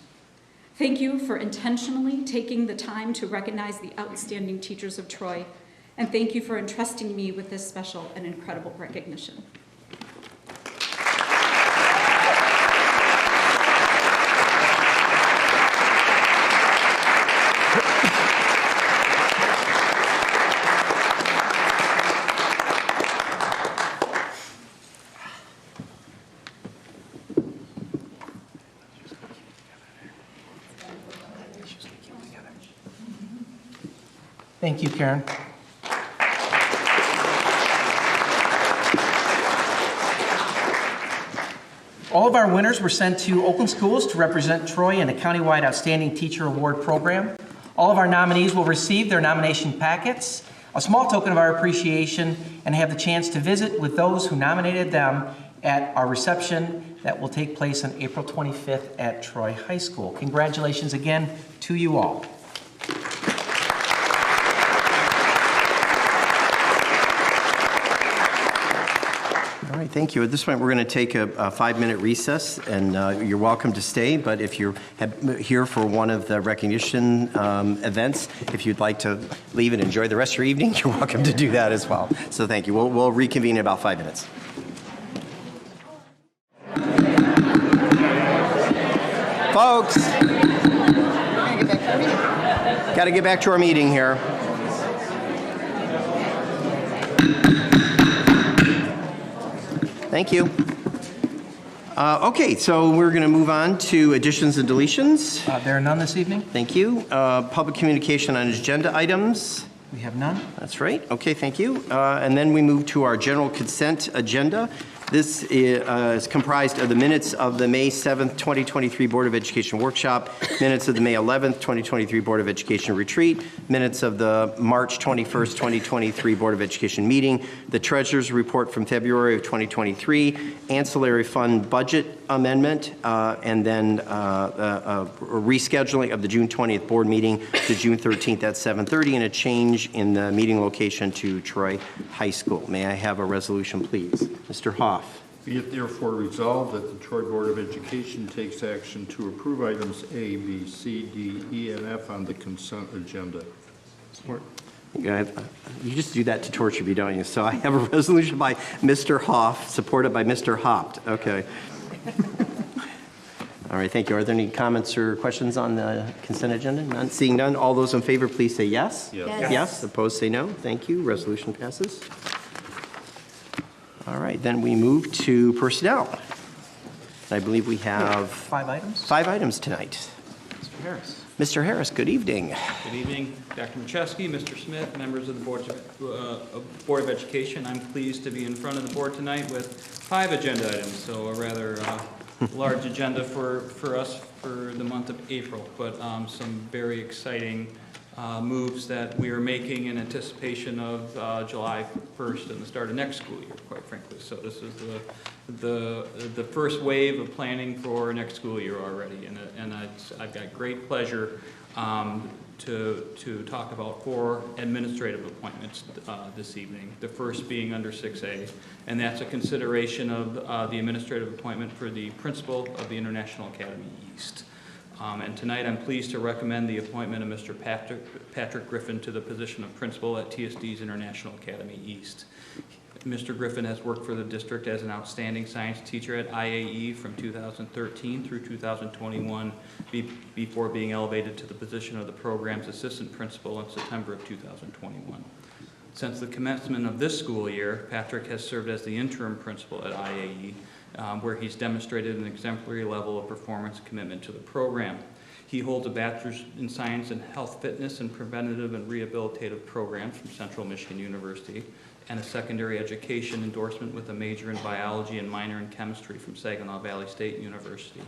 Thank you for intentionally taking the time to recognize the outstanding teachers of Troy, and thank you for entrusting me with this special and incredible recognition. Thank you, Karen. All of our winners were sent to Oakland Schools to represent Troy in a countywide Outstanding Teacher Award program. All of our nominees will receive their nomination packets, a small token of our appreciation, and have the chance to visit with those who nominated them at our reception that will take place on April 25th at Troy High School. Congratulations again to you all. All right, thank you. At this point, we're going to take a 5-minute recess, and you're welcome to stay, but if you're here for one of the recognition events, if you'd like to leave and enjoy the rest of your evening, you're welcome to do that as well. So thank you. We'll reconvene in about 5 minutes. Folks, got to get back to our meeting here. Thank you. Okay, so we're going to move on to additions and deletions. There are none this evening. Thank you. Public communication on agenda items. We have none. That's right. Okay, thank you. And then we move to our general consent agenda. This is comprised of the minutes of the May 7th, 2023 Board of Education workshop, minutes of the May 11th, 2023 Board of Education retreat, minutes of the March 21st, 2023 Board of Education meeting, the Treasurer's report from February of 2023, ancillary fund budget amendment, and then a rescheduling of the June 20th board meeting to June 13th at 7:30, and a change in the meeting location to Troy High School. May I have a resolution, please? Mr. Hoff. Be it therefore resolved that the Troy Board of Education takes action to approve items A, B, C, D, E, and F on the consent agenda. Support. You just do that to torture me, don't you? So I have a resolution by Mr. Hoff, supported by Mr. Hopt. Okay. All right, thank you. Are there any comments or questions on the consent agenda? None. Seeing none, all those in favor, please say yes. Yes. Yes. Opposed, say no. Thank you. Resolution passes. All right, then we move to personnel. I believe we have 5 items. 5 items tonight. Mr. Harris. Mr. Harris, good evening. Good evening, Dr. Machewski, Mr. Smith, members of the Board of Education. I'm pleased to be in front of the board tonight with 5 agenda items, so a rather large agenda for us for the month of April, but some very exciting moves that we are making in anticipation of July 1st and the start of next school year, quite frankly. So this is the first wave of planning for next school year already, and I've got great pleasure to talk about 4 administrative appointments this evening. The first being under 6A, and that's a consideration of the administrative appointment for the principal of the International Academy East. And tonight I'm pleased to recommend the appointment of Mr. Patrick Griffin to the position of principal at TSD's International Academy East. Mr. Griffin has worked for the district as an outstanding science teacher at IAE from 2013 through 2021 before being elevated to the position of the program's assistant principal in September of 2021. Since the commencement of this school year, Patrick has served as the interim principal at IAE, where he's demonstrated an exemplary level of performance and commitment to the program. He holds a bachelor's in science and health fitness and preventative and rehabilitative programs from Central Michigan University, and a secondary education endorsement with a major in biology and minor in chemistry from Saginaw Valley State University.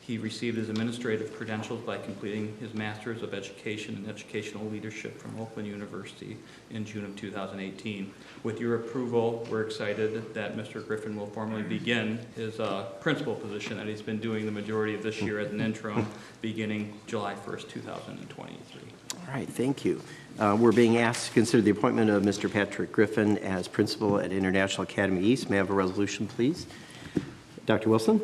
He received his administrative credentials by completing his Master's of Education and Educational Leadership from Oakland University in June of 2018. With your approval, we're excited that Mr. Griffin will formally begin his principal position that he's been doing the majority of this year as an interim, beginning July 1st, 2023. All right, thank you. We're being asked to consider the appointment of Mr. Patrick Griffin as principal at International Academy East. May I have a resolution, please? Dr. Wilson?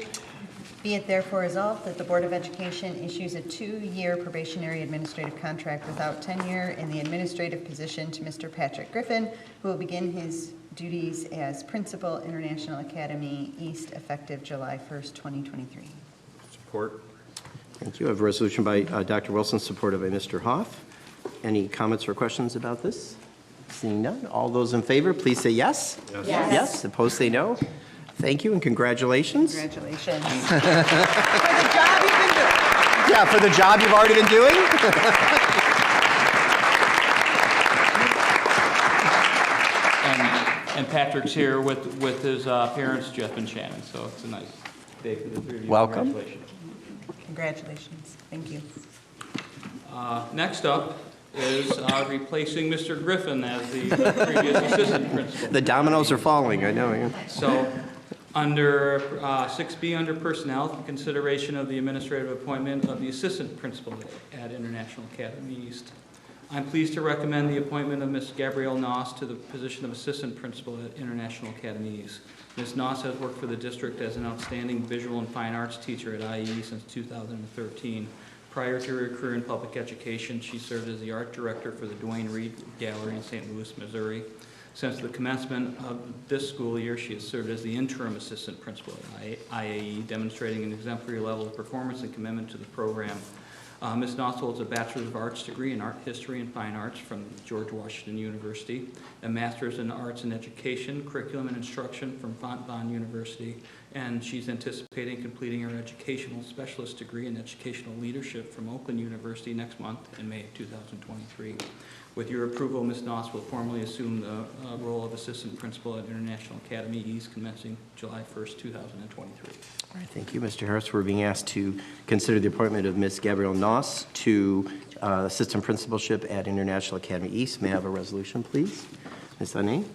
Be it therefore resolved that the Board of Education issues a 2-year probationary administrative contract without tenure in the administrative position to Mr. Patrick Griffin, who will begin his duties as Principal, International Academy East, effective July 1st, 2023. Support. Thank you. I have a resolution by Dr. Wilson, supported by Mr. Hoff. Any comments or questions about this? Seeing none, all those in favor, please say yes. Yes. Yes. Opposed, say no. Thank you and congratulations. Congratulations. For the job you've been doing. Yeah, for the job you've already been doing. And Patrick's here with his parents, Jeff and Shannon, so it's a nice day for the 3 of you. Welcome. Congratulations. Congratulations. Thank you. Next up is replacing Mr. Griffin as the previous assistant principal. The dominoes are falling, I know. Yeah. So, under 6B, under personnel, consideration of the administrative appointment of the assistant principal at International Academy East. I'm pleased to recommend the appointment of Ms. Gabrielle Noss to the position of assistant principal at International Academy East. Ms. Noss has worked for the district as an outstanding visual and fine arts teacher at IE since 2013. Prior to her career in public education, she served as the art director for the Duane Reade Gallery in St. Louis, Missouri. Since the commencement of this school year, she has served as the interim assistant principal at IAE, demonstrating an exemplary level of performance and commitment to the program. Ms. Noss holds a Bachelor's of Arts degree in Art History and Fine Arts from George Washington University, a Master's in Arts and Education, Curriculum and Instruction from Fontbonne University, and she's anticipating completing her Educational Specialist degree in Educational Leadership from Oakland University next month in May of 2023. With your approval, Ms. Noss will formally assume the role of Assistant Principal at International Academy East commencing July 1st, 2023. All right, thank you, Mr. Harris. We're being asked to consider the appointment of Ms. Gabrielle Noss to assistant principalship at International Academy East. May I have a resolution, please? Ms. Anne?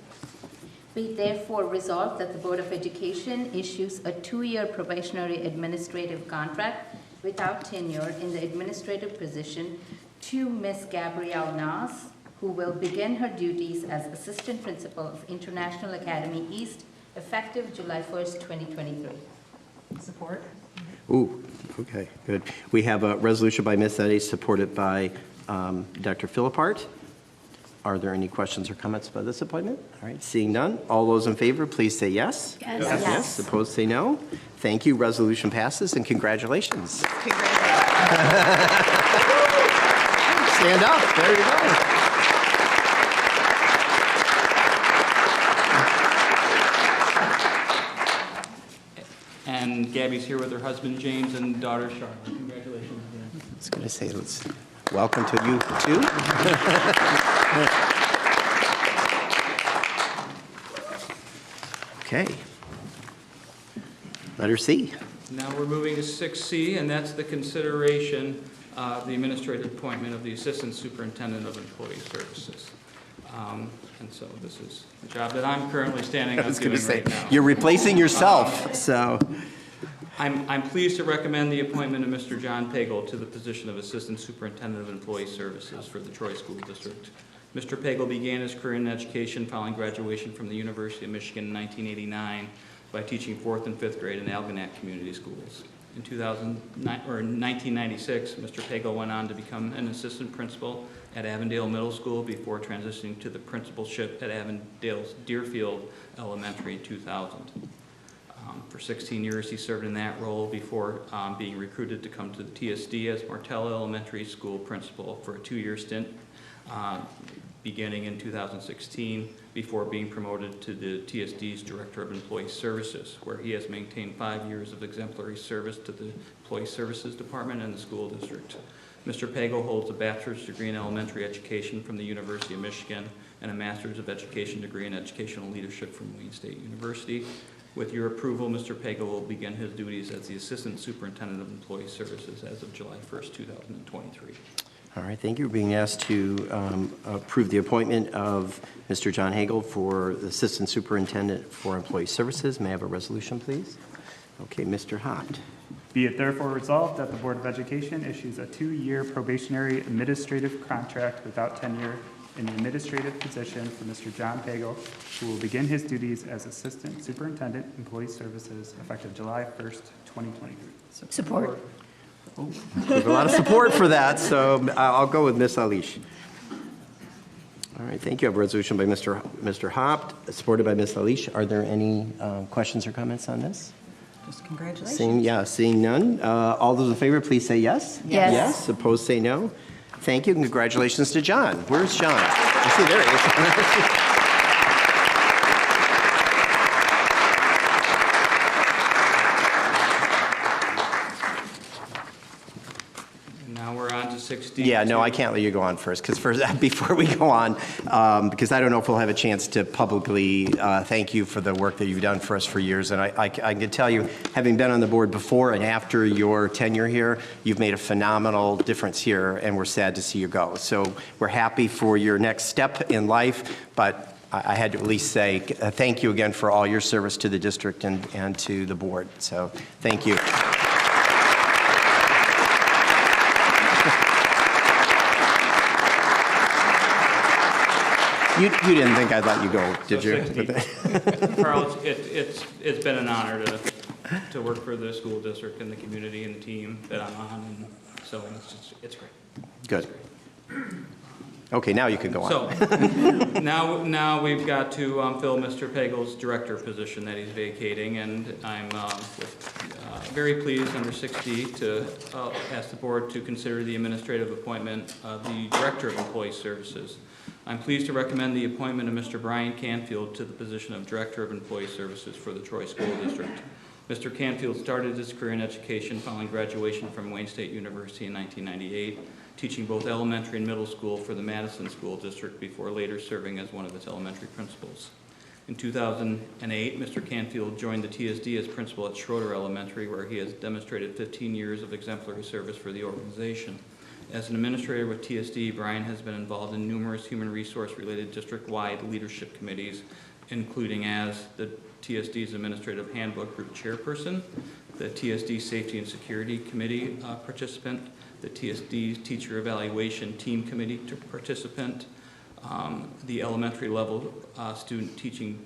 We therefore resolve that the Board of Education issues a 2-year probationary administrative contract without tenure in the administrative position to Ms. Gabrielle Noss, who will begin her duties as assistant principal of International Academy East, effective July 1st, 2023. Support. Ooh, okay, good. We have a resolution by Ms. Eddy, supported by Dr. Philippart. Are there any questions or comments about this appointment? All right, seeing none, all those in favor, please say yes. Yes. Yes. Yes. Opposed, say no. Thank you. Resolution passes, and congratulations. Stand up. There you go. And Gabby's here with her husband James and daughter Charlotte. Congratulations. I was going to say, let's welcome to you too. Okay. Letter C. Now we're moving to 6C, and that's the consideration of the administrative appointment of the Assistant Superintendent of Employee Services. And so this is the job that I'm currently standing I up was going doing to say, right now. you're replacing yourself, so. I'm pleased to recommend the appointment of Mr. John Pagel to the position of Assistant Superintendent of Employee Services for the Troy School District. Mr. Pagel began his career in education following graduation from the University of Michigan in 1989 by teaching 4th and 5th grade in Algonac Community Schools. In 1996, Mr. Pagel went on to become an assistant principal at Avondale Middle School before transitioning to the principalship at Avondale's Deerfield Elementary in 2000. For 16 years, he served in that role before being recruited to come to the TSD as Martell Elementary School principal for a 2-year stint beginning in 2016 before being promoted to the TSD's Director of Employee Services, where he has maintained 5 years of exemplary service to the Employee Services Department and the school district. Mr. Pagel holds a bachelor's degree in elementary education from the University of Michigan and a master's of education degree in educational leadership from Wayne State University. With your approval, Mr. Pagel will begin his duties as the Assistant Superintendent of Employee Services as of July 1st, 2023. All right, thank you for being asked to approve the appointment of Mr. John Hagel for the Assistant Superintendent for Employee Services. May I have a resolution, please? Okay, Mr. Hott. Be it therefore resolved that the Board of Education issues a 2-year probationary administrative contract without tenure in the administrative position for Mr. John Pagel, who will begin his duties as Assistant Superintendent, Employee Services, effective July 1st, 2023. Support. We have a lot of support for that, so I'll go with Ms. Alish. All right, thank you. I have a resolution by Mr. Hopt, supported by Ms. Alish. Are there any questions or comments on this? Just congratulations. Seeing none. All those in favor, please say yes. Yes. Yes. Opposed, say no. Thank you, and congratulations to John. Where's John? I see, there he is. Now we're on to 16. Yeah, no, I can't let you go on first, because before we go on, because I don't know if we'll have a chance to publicly thank you for the work that you've done for us for years. And I can tell you, having been on the board before and after your tenure here, you've made a phenomenal difference here, and we're sad to see you go. So we're happy for your next step in life, but I had to at least say thank you again for all your service to the district and to the board. So thank you. You didn't think I'd let you go, did you? Carl, it's been an honor to work for the school district and the community and the team that I'm on, and so it's great. Good. Okay, now you can go on. So now we've got to fill Mr. Pagel's director position that he's vacating, and I'm very pleased under 6D to ask the board to consider the administrative appointment of the Director of Employee Services. I'm pleased to recommend the appointment of Mr. Brian Canfield to the position of Director of Employee Services for the Troy School District. Mr. Canfield started his career in education following graduation from Wayne State University in 1998, teaching both elementary and middle school for the Madison School District before later serving as one of its elementary principals. In 2008, Mr. Canfield joined the TSD as principal at Schroeder Elementary, where he has demonstrated 15 years of exemplary service for the organization. As an administrator with TSD, Brian has been involved in numerous human resource-related district-wide leadership committees, including as the TSD's Administrative Handbook Group Chairperson, the TSD Safety and Security Committee participant, the TSD Teacher Evaluation Team Committee participant, the elementary level student teaching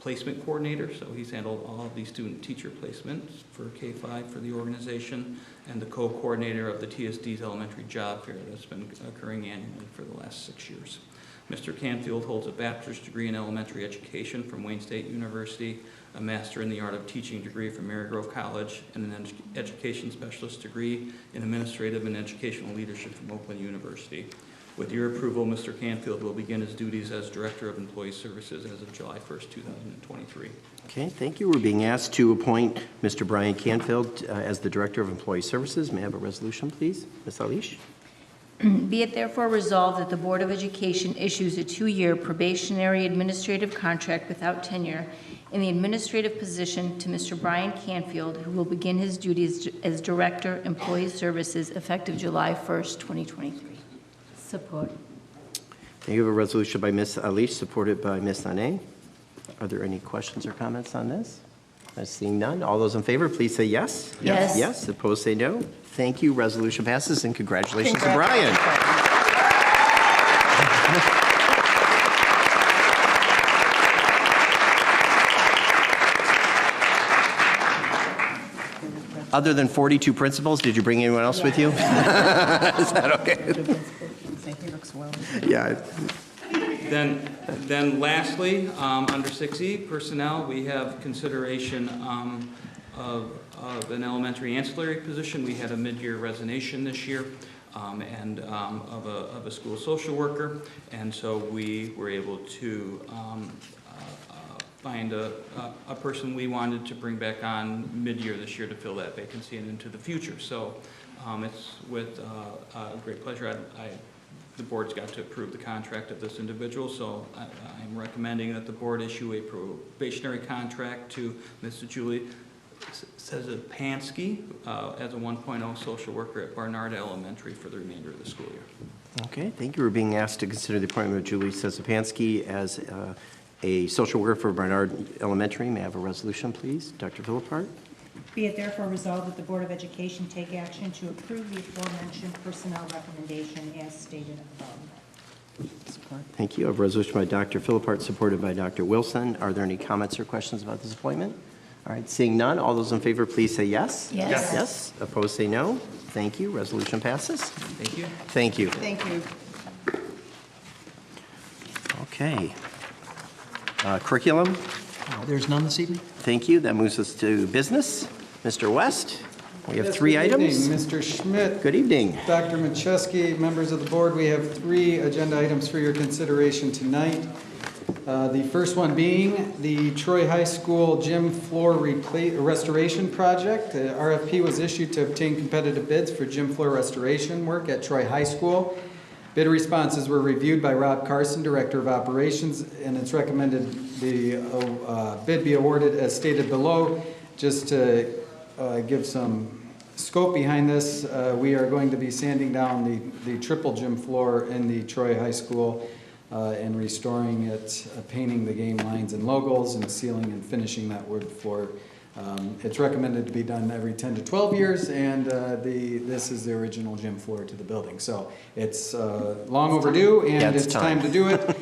placement coordinator, so he's handled all of the student teacher placements for K-5 for the organization, and the co-coordinator of the TSD's elementary job fair that's been occurring annually for the last 6 years. Mr. Canfield holds a bachelor's degree in elementary education from Wayne State University, a master in the art of teaching degree from Marygrove College, and an education specialist degree in administrative and educational leadership from Oakland University. With your approval, Mr. Canfield will begin his duties as Director of Employee Services as of July 1st, 2023. Okay, thank you. We're being asked to appoint Mr. Brian Canfield as the Director of Employee Services. May I have a resolution, please? Ms. Alish? Be it therefore resolved that the Board of Education issues a 2-year probationary administrative contract without tenure in the administrative position to Mr. Brian Canfield, who will begin his duties as Director, Employee Services, effective July 1st, 2023. Support. You have a resolution by Ms. Alish, supported by Ms. Nanay. Are there any questions or comments on this? Seeing none, all those in favor, please say yes. Yes. Yes, opposed, say no. Thank you. Resolution passes, and congratulations to Brian. Other than 42 principals, did you bring anyone else with you? Is that okay? Yeah. Then lastly, under 6E, personnel, we have consideration of an elementary ancillary position. We had a mid-year resignation this year, and of a school social worker, and so we were able to find a person we wanted to bring back on mid-year this year to fill that vacancy and into the future. So it's with great pleasure. The board's got to approve the contract of this individual, so I'm recommending that the board issue a probationary contract to Mrs. Julie Cezapansky as a 1.0 social worker at Barnard Elementary for the remainder of the school year. Okay, thank you. We're being asked to consider the appointment of Julie Cezapansky as a social worker for Barnard Elementary. May I have a resolution, please? Dr. Philippart? Be it therefore resolved that the Board of Education take action to approve the aforementioned personnel recommendation as stated above. Thank you. I have a resolution by Dr. Philippart, supported by Dr. Wilson. Are there any comments or questions about this appointment? All right, seeing none, all those in favor, please say yes. Yes. Yes. Opposed, say no. Thank you. Resolution passes. Thank you. Thank you. Thank you. Okay. Curriculum. There's none this evening. Thank you. That moves us to business. Mr. West, we have Yes, 3 good items. evening, Mr. Schmidt. Good evening. Dr. Macheski, members of the board, we have 3 agenda items for your consideration tonight. The first one being the Troy High School gym floor restoration project. The RFP was issued to obtain competitive bids for gym floor restoration work at Troy High School. Bid responses were reviewed by Rob Carson, Director of Operations, and it's recommended the bid be awarded as stated below. Just to give some scope behind this, we are going to be sanding down the triple gym floor in the Troy High School and restoring it, painting the game lines and logos, and sealing and finishing that wood floor. It's recommended to be done every 10 to 12 years, and this is the original gym floor to the building. So it's long overdue, and it's time to do it.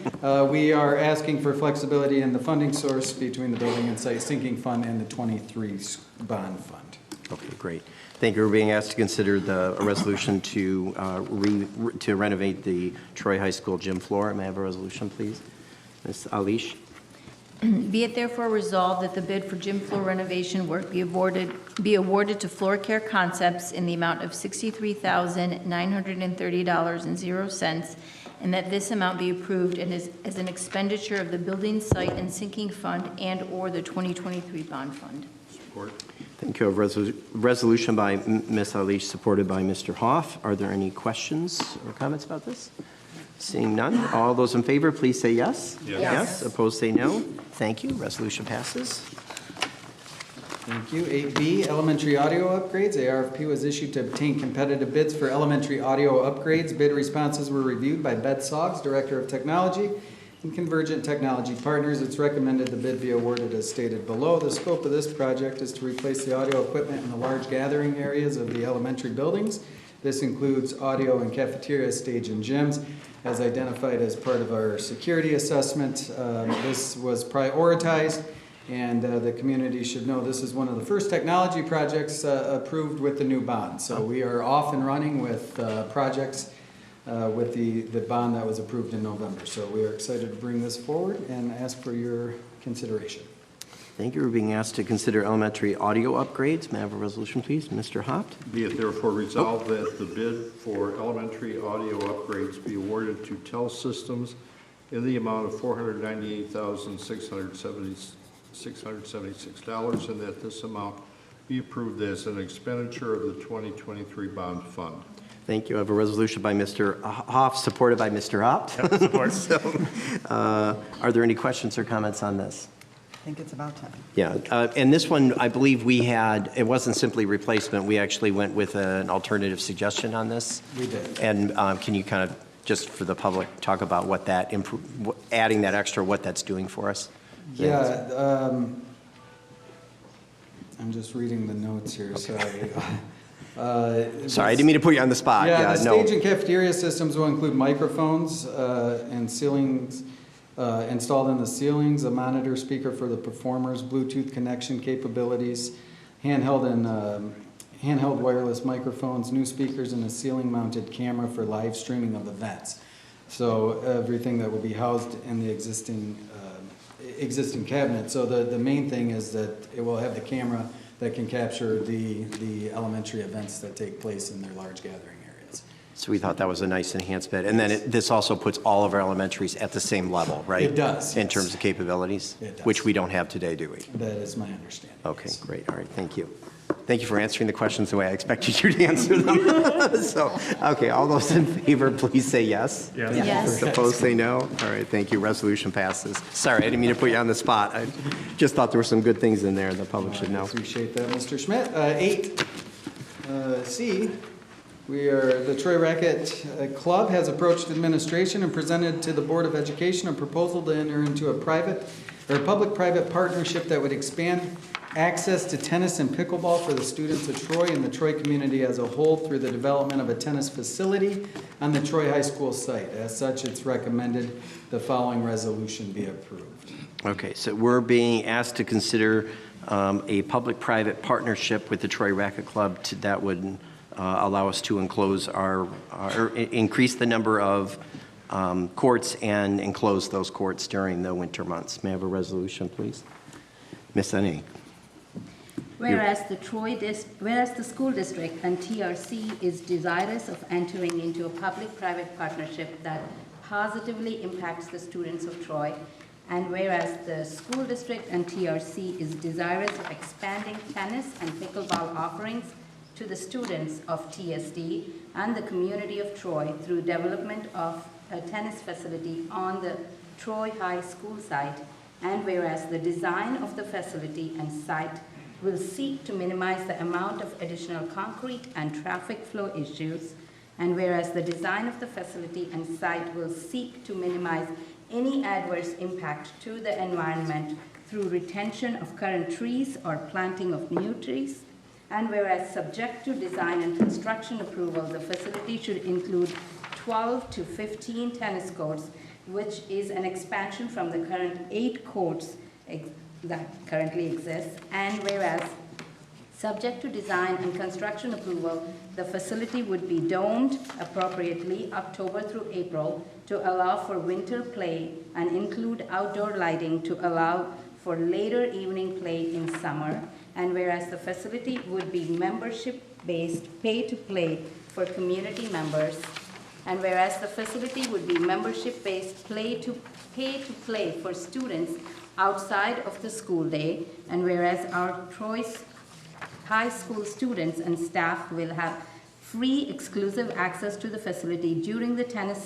We are asking for flexibility in the funding source between the building and site sinking fund and the 23 bond fund. Okay, great. Thank you. We're being asked to consider a resolution to renovate the Troy High School gym floor. May I have a resolution, please? Ms. Alish? Be it therefore resolved that the bid for gym floor renovation work be awarded to Floor Care Concepts in the amount of $63,930.00, and that this amount be approved and as an expenditure of the building site and sinking fund and/or the 2023 bond fund. Support. Thank you. A resolution by Ms. Alish, supported by Mr. Hoff. Are there any questions or comments about this? Seeing none, all those in favor, please say yes. Yes. Yes. Opposed, say no. Thank you. Resolution passes. Thank you. 8B, elementary audio upgrades. A RFP was issued to obtain competitive bids for elementary audio upgrades. Bid responses were reviewed by Beth Soggs, Director of Technology, and Convergent Technology Partners. It's recommended the bid be awarded as stated below. The scope of this project is to replace the audio equipment in the large gathering areas of the elementary buildings. This includes audio and cafeteria, stage, and gyms. As identified as part of our security assessment, this was prioritized, and the community should know this is one of the first technology projects approved with the new bond. So we are off and running with projects with the bond that was approved in November. So we are excited to bring this forward and ask for your consideration. Thank you. We're being asked to consider elementary audio upgrades. May I have a resolution, please? Mr. Hopt? Be it therefore resolved that the bid for elementary audio upgrades be awarded to TEL Systems in the amount of $498,676, and that this amount be approved as an expenditure of the 2023 bond fund. Thank you. I have a resolution by Mr. Hoff, supported by Mr. Hopt. Yep, support. So, are there any questions or comments on this? I think it's about time. Yeah, and this one, I believe we had, it wasn't simply replacement, we actually went with an alternative suggestion on this. We did. And can you kind of, just for the public, talk about what that, adding that extra, what that's doing for us? Yeah, I'm just reading the notes here, sorry. Sorry, I didn't mean to put you on the spot. Yeah, the stage and cafeteria systems will include microphones and ceilings installed in the ceilings, a monitor speaker for the performers, Bluetooth connection capabilities, handheld wireless microphones, new speakers, and a ceiling-mounted camera for live streaming of events. So everything that will be housed in the existing cabinet. So the main thing is that it will have the camera that can capture the elementary events that take place in their large gathering areas. So we thought that was a nice enhancement. And then this also puts all of our elementaries at the same level, right? It does, In yes. terms of capabilities? It does. Which we don't have today, do we? That is my understanding. Okay, great. All right, thank you. Thank you for answering the questions the way I expected you to answer them. So, okay, all those in favor, please say yes. Yes. Yes. Opposed, say no. All right, thank you. Resolution passes. Sorry, I didn't mean to put you on the spot. I just thought there were some good things in there the public should I know. appreciate that, Mr. Schmidt. 8C, the Troy Racket Club has approached administration and presented to the Board of Education a proposal to enter into a public-private partnership that would expand access to tennis and pickleball for the students of Troy and the Troy community as a whole through the development of a tennis facility on the Troy High School site. As such, it's recommended the following resolution be approved. Okay, so we're being asked to consider a public-private partnership with the Troy Racket Club that would allow us to enclose or increase the number of courts and enclose those courts during the winter months. May I have a resolution, please? Ms. N.A. Whereas the school district and TRC is desirous of entering into a public-private partnership that positively impacts the students of Troy, and whereas the school district and TRC is desirous of expanding tennis and pickleball offerings to the students of TSD and the community of Troy through development of a tennis facility on the Troy High School site, and whereas the design of the facility and site will seek to minimize the amount of additional concrete and traffic flow issues, and whereas the design of the facility and site will seek to minimize any adverse impact to the environment through retention of current trees or planting of new trees, and whereas subject to design and construction approval, the facility should include 12 to 15 tennis courts, which is an expansion from the current 8 courts that currently exists, and whereas subject to design and construction approval, the facility would be domed appropriately October through April to allow for winter play and include outdoor lighting to allow for later evening play in summer, and whereas the facility would be membership-based pay-to-play for community members, and whereas the facility would be membership-based pay-to-play for students outside of the school day, and whereas our Troy High School students and staff will have free exclusive access to the facility during the tennis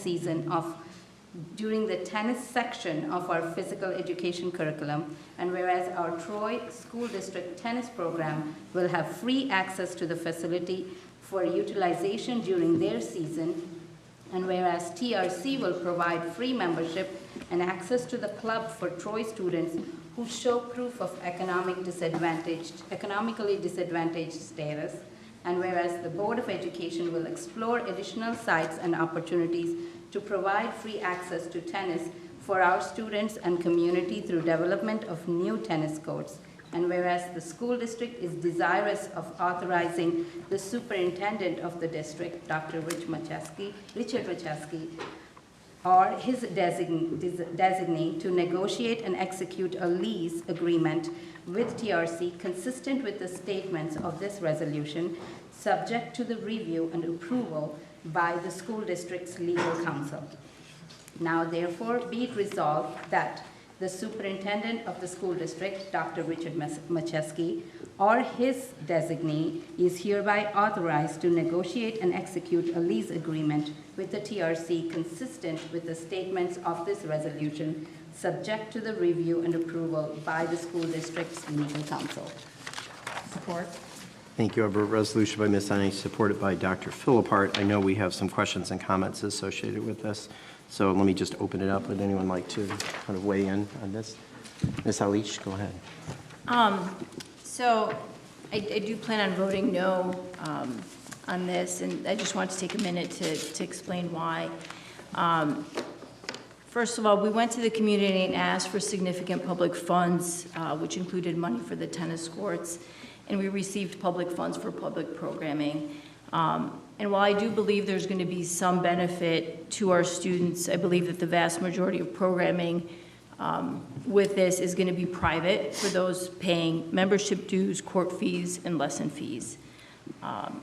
section of our physical education curriculum, and whereas our Troy School District tennis program will have free access to the facility for utilization during their season, and whereas TRC will provide free membership and access to the club for Troy students who show proof of economically disadvantaged status, and whereas the Board of Education will explore additional sites and opportunities to provide free access to tennis for our students and community through development of new tennis courts, and whereas the school district is desirous of authorizing the superintendent of the district, Dr. Richard Wachowski, or his designee to negotiate and execute a lease agreement with TRC consistent with the statements of this resolution, subject to the review and approval by the school district's legal counsel. Now therefore be it resolved that the superintendent of the school district, Dr. Richard Macheski, or his designee is hereby authorized to negotiate and execute a lease agreement with the TRC consistent with the statements of this resolution, subject to the review and approval by the school district's legal counsel. Support. Thank you. I have a resolution by Ms. Annie, supported by Dr. Philippart. I know we have some questions and comments associated with this, so let me just open it up. Would anyone like to kind of weigh in on this? Ms. Alish, go ahead. So I do plan on voting no on this, and I just want to take a minute to explain why. First of all, we went to the community and asked for significant public funds, which included money for the tennis courts, and we received public funds for public programming. And while I do believe there's going to be some benefit to our students, I believe that the vast majority of programming with this is going to be private for those paying membership dues, court fees, and lesson fees.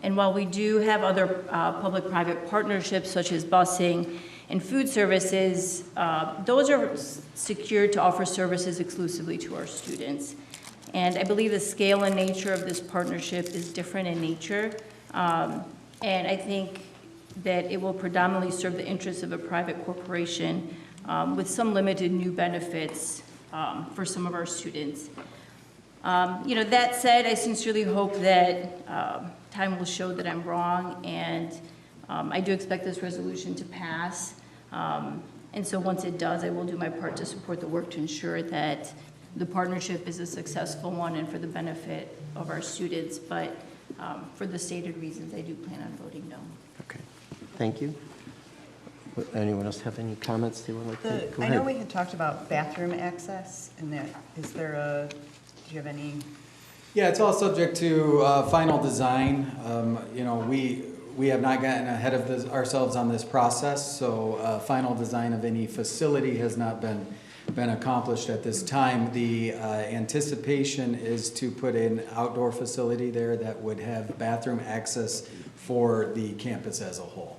And while we do have other public-private partnerships such as busing and food services, those are secured to offer services exclusively to our students. And I believe the scale and nature of this partnership is different in nature. And I think that it will predominantly serve the interests of a private corporation with some limited new benefits for some of our students. That said, I sincerely hope that time will show that I'm wrong, and I do expect this resolution to pass. And so once it does, I will do my part to support the work to ensure that the partnership is a successful one and for the benefit of our students. But for the stated reasons, I do plan on voting no. Okay, thank you. Anyone else have any comments they would like to make? Go I ahead. know we had talked about bathroom access, and that, do you have any? Yeah, it's all subject to final design. We have not gotten ahead of ourselves on this process, so final design of any facility has not been accomplished at this time. The anticipation is to put an outdoor facility there that would have bathroom access for the campus as a whole.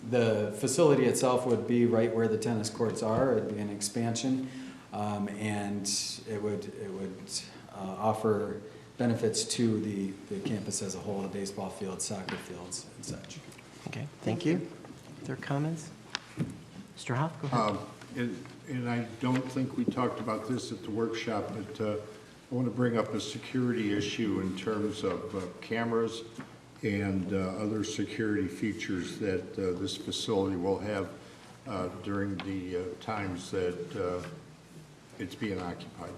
The facility itself would be right where the tennis courts are. It'd be an expansion, and it would offer benefits to the campus as a whole, the baseball fields, soccer fields, and such. Okay, thank you. Are there comments? Mr. Hoff, go ahead. And I don't think we talked about this at the workshop, but I want to bring up a security issue in terms of cameras and other security features that this facility will have during the times that it's being occupied.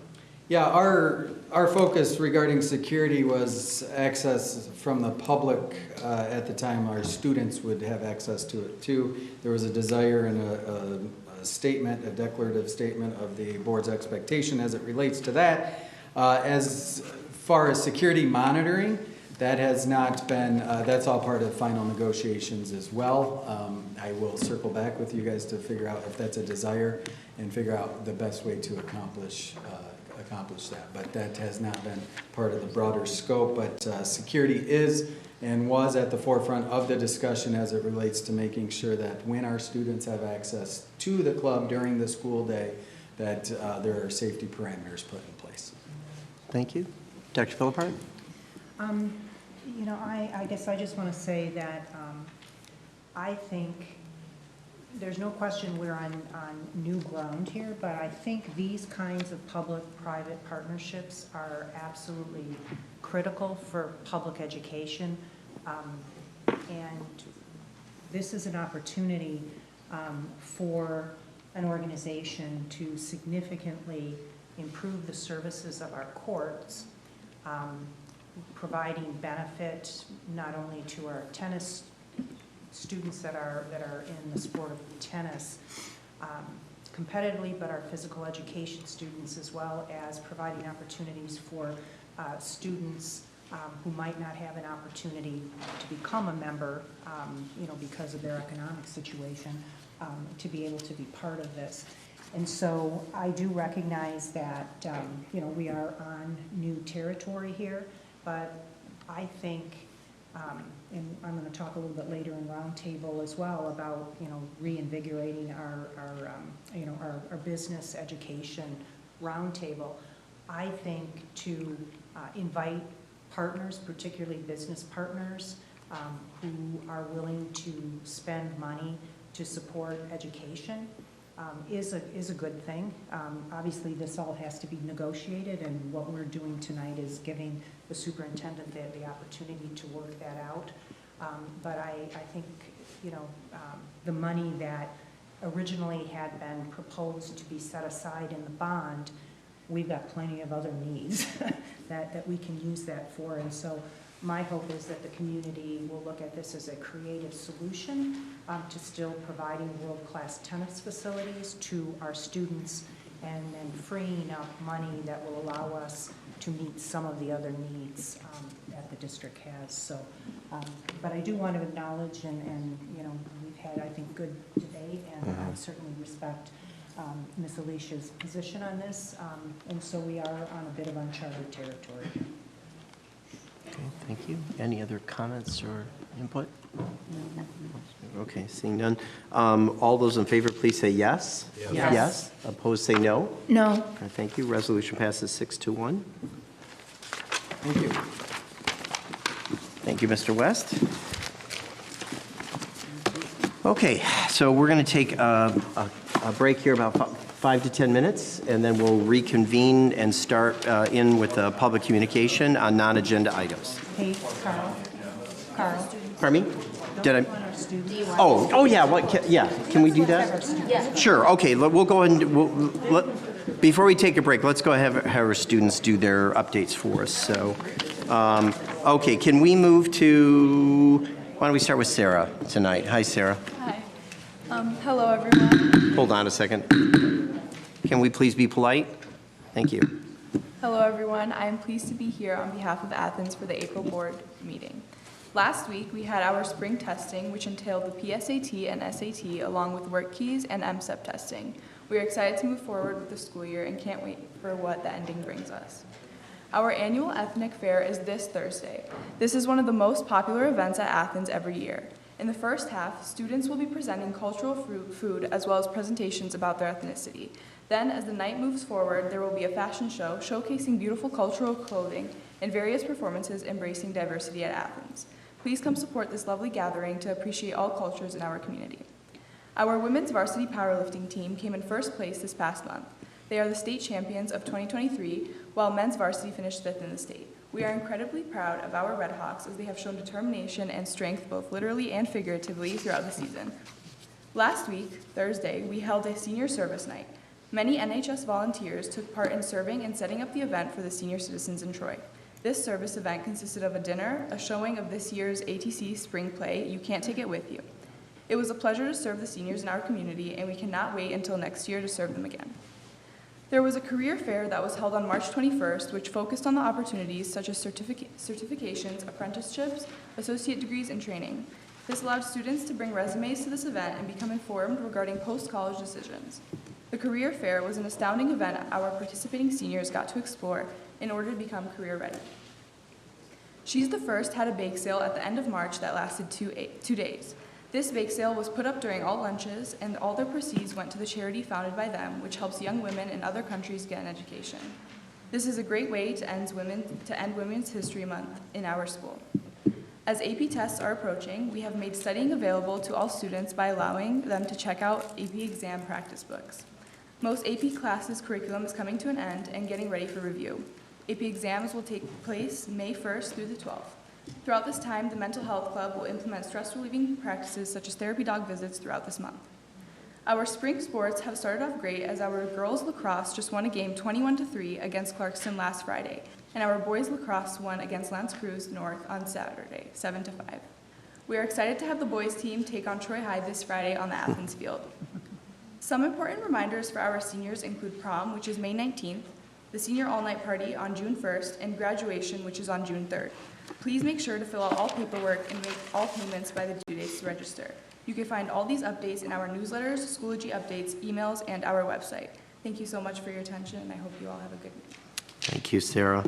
Yeah, our focus regarding security was access from the public. At the time, our students would have access to it too. There was a desire and a statement, a declarative statement of the board's expectation as it relates to that. As far as security monitoring, that has not been, that's all part of final negotiations as well. I will circle back with you guys to figure out if that's a desire and figure out the best way to accomplish that. But that has not been part of the broader scope. But security is and was at the forefront of the discussion as it relates to making sure that when our students have access to the club during the school day, that there are safety parameters put in place. Thank you. Dr. Philippart? I guess I just want to say that I think there's no question we're on new ground here, but I think these kinds of public-private partnerships are absolutely critical for public education. And this is an opportunity for an organization to significantly improve the services of our courts, providing benefit not only to our tennis students that are in the sport of tennis competitively, but our physical education students, as well as providing opportunities for students who might not have an opportunity to become a member, because of their economic situation, to be able to be part of this. And so I do recognize that, we are on new territory here, but I think, and I'm going to talk a little bit later in roundtable as well about, reinvigorating our business education roundtable. I think to invite partners, particularly business partners, who are willing to spend money to support education is a good thing. Obviously, this all has to be negotiated, and what we're doing tonight is giving the superintendent the opportunity to work that out. But I think, the money that originally had been proposed to be set aside in the bond, we've got plenty of other needs that we can use that for. And so my hope is that the community will look at this as a creative solution to still providing world-class tennis facilities to our students, and then freeing up money that will allow us to meet some of the other needs that the district has. So, but I do want to acknowledge, and we've had, I think, good debate, and I certainly respect Ms. Alicia's position on this, and so we are on a bit of uncharted territory. Okay, thank you. Any other comments or input? Okay, seeing none. All those in favor, please say yes. Yes. Yes. Yes. Opposed, say no. No. Okay, thank you. Resolution passes 6-1. Thank you. Thank you, Mr. West. Okay, so we're going to take a break here, about 5 to 10 minutes, and then we'll reconvene and start in with public communication on non-agenda items. Hey, Carl. Pardon me? Did I? Oh, yeah. Can we do that? Yeah. Sure. Okay. We'll go ahead and before we take a break, let's go have our students do their updates for us. So, okay. Can we move to? Why don't we start with Sarah tonight? Hi, Sarah. Hi. Hello, everyone. Hold on a second. Can we please be polite? Thank you. Hello, everyone. I am pleased to be here on behalf of Athens for the April board meeting. Last week, we had our spring testing, which entailed the PSAT and SAT, along with work keys and MSEP testing. We are excited to move forward with the school year and can't wait for what the ending brings us. Our annual ethnic fair is this Thursday. This is one of the most popular events at Athens every year. In the first half, students will be presenting cultural food as well as presentations about their ethnicity. Then, as the night moves forward, there will be a fashion show showcasing beautiful cultural clothing and various performances embracing diversity at Athens. Please come support this lovely gathering to appreciate all cultures in our community. Our women's varsity powerlifting team came in first place this past month. They are the state champions of 2023, while men's varsity finished 5th in the state. We are incredibly proud of our Red Hawks as they have shown determination and strength both literally and figuratively throughout the season. Last week, Thursday, we held a senior service night. Many NHS volunteers took part in serving and setting up the event for the senior citizens in Troy. This service event consisted of a dinner, a showing of this year's ATC spring play, You Can't Take It With You. It was a pleasure to serve the seniors in our community, and we cannot wait until next year to serve them again. There was a career fair that was held on March 21st, which focused on the opportunities such as certifications, apprenticeships, associate degrees, and training. This allowed students to bring resumes to this event and become informed regarding post-college decisions. The career fair was an astounding event our participating seniors got to explore in order to become career ready. She's the First had a bake sale at the end of March that lasted 2 days. This bake sale was put up during all lunches, and all their proceeds went to the charity founded by them, which helps young women in other countries get an education. This is a great way to end Women's History Month in our school. As AP tests are approaching, we have made studying available to all students by allowing them to check out AP exam practice books. Most AP classes' curriculum is coming to an end and getting ready for review. AP exams will take place May 1st through the 12th. Throughout this time, the Mental Health Club will implement stress-relieving practices such as therapy dog visits throughout this month. Our spring sports have started off great as our girls lacrosse just won a game 21-3 against Clarkston last Friday, and our boys lacrosse won against L'Anse Creuse North on Saturday, 7-5. We are excited to have the boys team take on Troy High this Friday on the Athens field. Some important reminders for our seniors include prom, which is May 19th, the senior all-night party on June 1st, and graduation, which is on June 3rd. Please make sure to fill out all paperwork and make all payments by the due dates to register. You can find all these updates in our newsletters, Schoology updates, emails, and our website. Thank you so much for your attention, and I hope you all have a good week. Thank you, Sarah.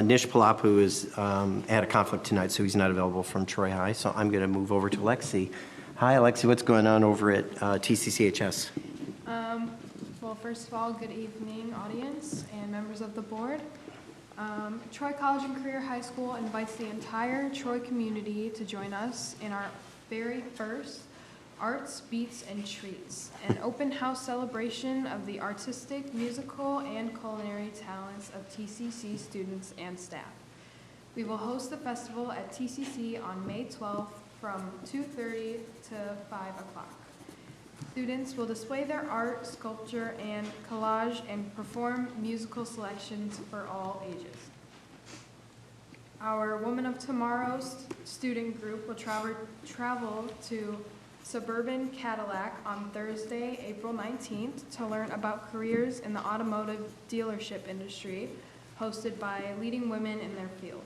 Nish Palapu is at a conflict tonight, so he's not available from Troy High. So I'm going to move over to Lexi. Hi, Lexi. What's going on over at TCCHS? Well, first of all, good evening, audience and members of the board. Troy College and Career High School invites the entire Troy community to join us in our very first Arts, Beats, and Treats, an open house celebration of the artistic, musical, and culinary talents of TCC students and staff. We will host the festival at TCC on May 12th from 2:30 to 5 o'clock. Students will display their art, sculpture, and collage and perform musical selections for all ages. Our Women of Tomorrow student group will travel to Suburban Cadillac on Thursday, April 19th to learn about careers in the automotive dealership industry, hosted by leading women in their field.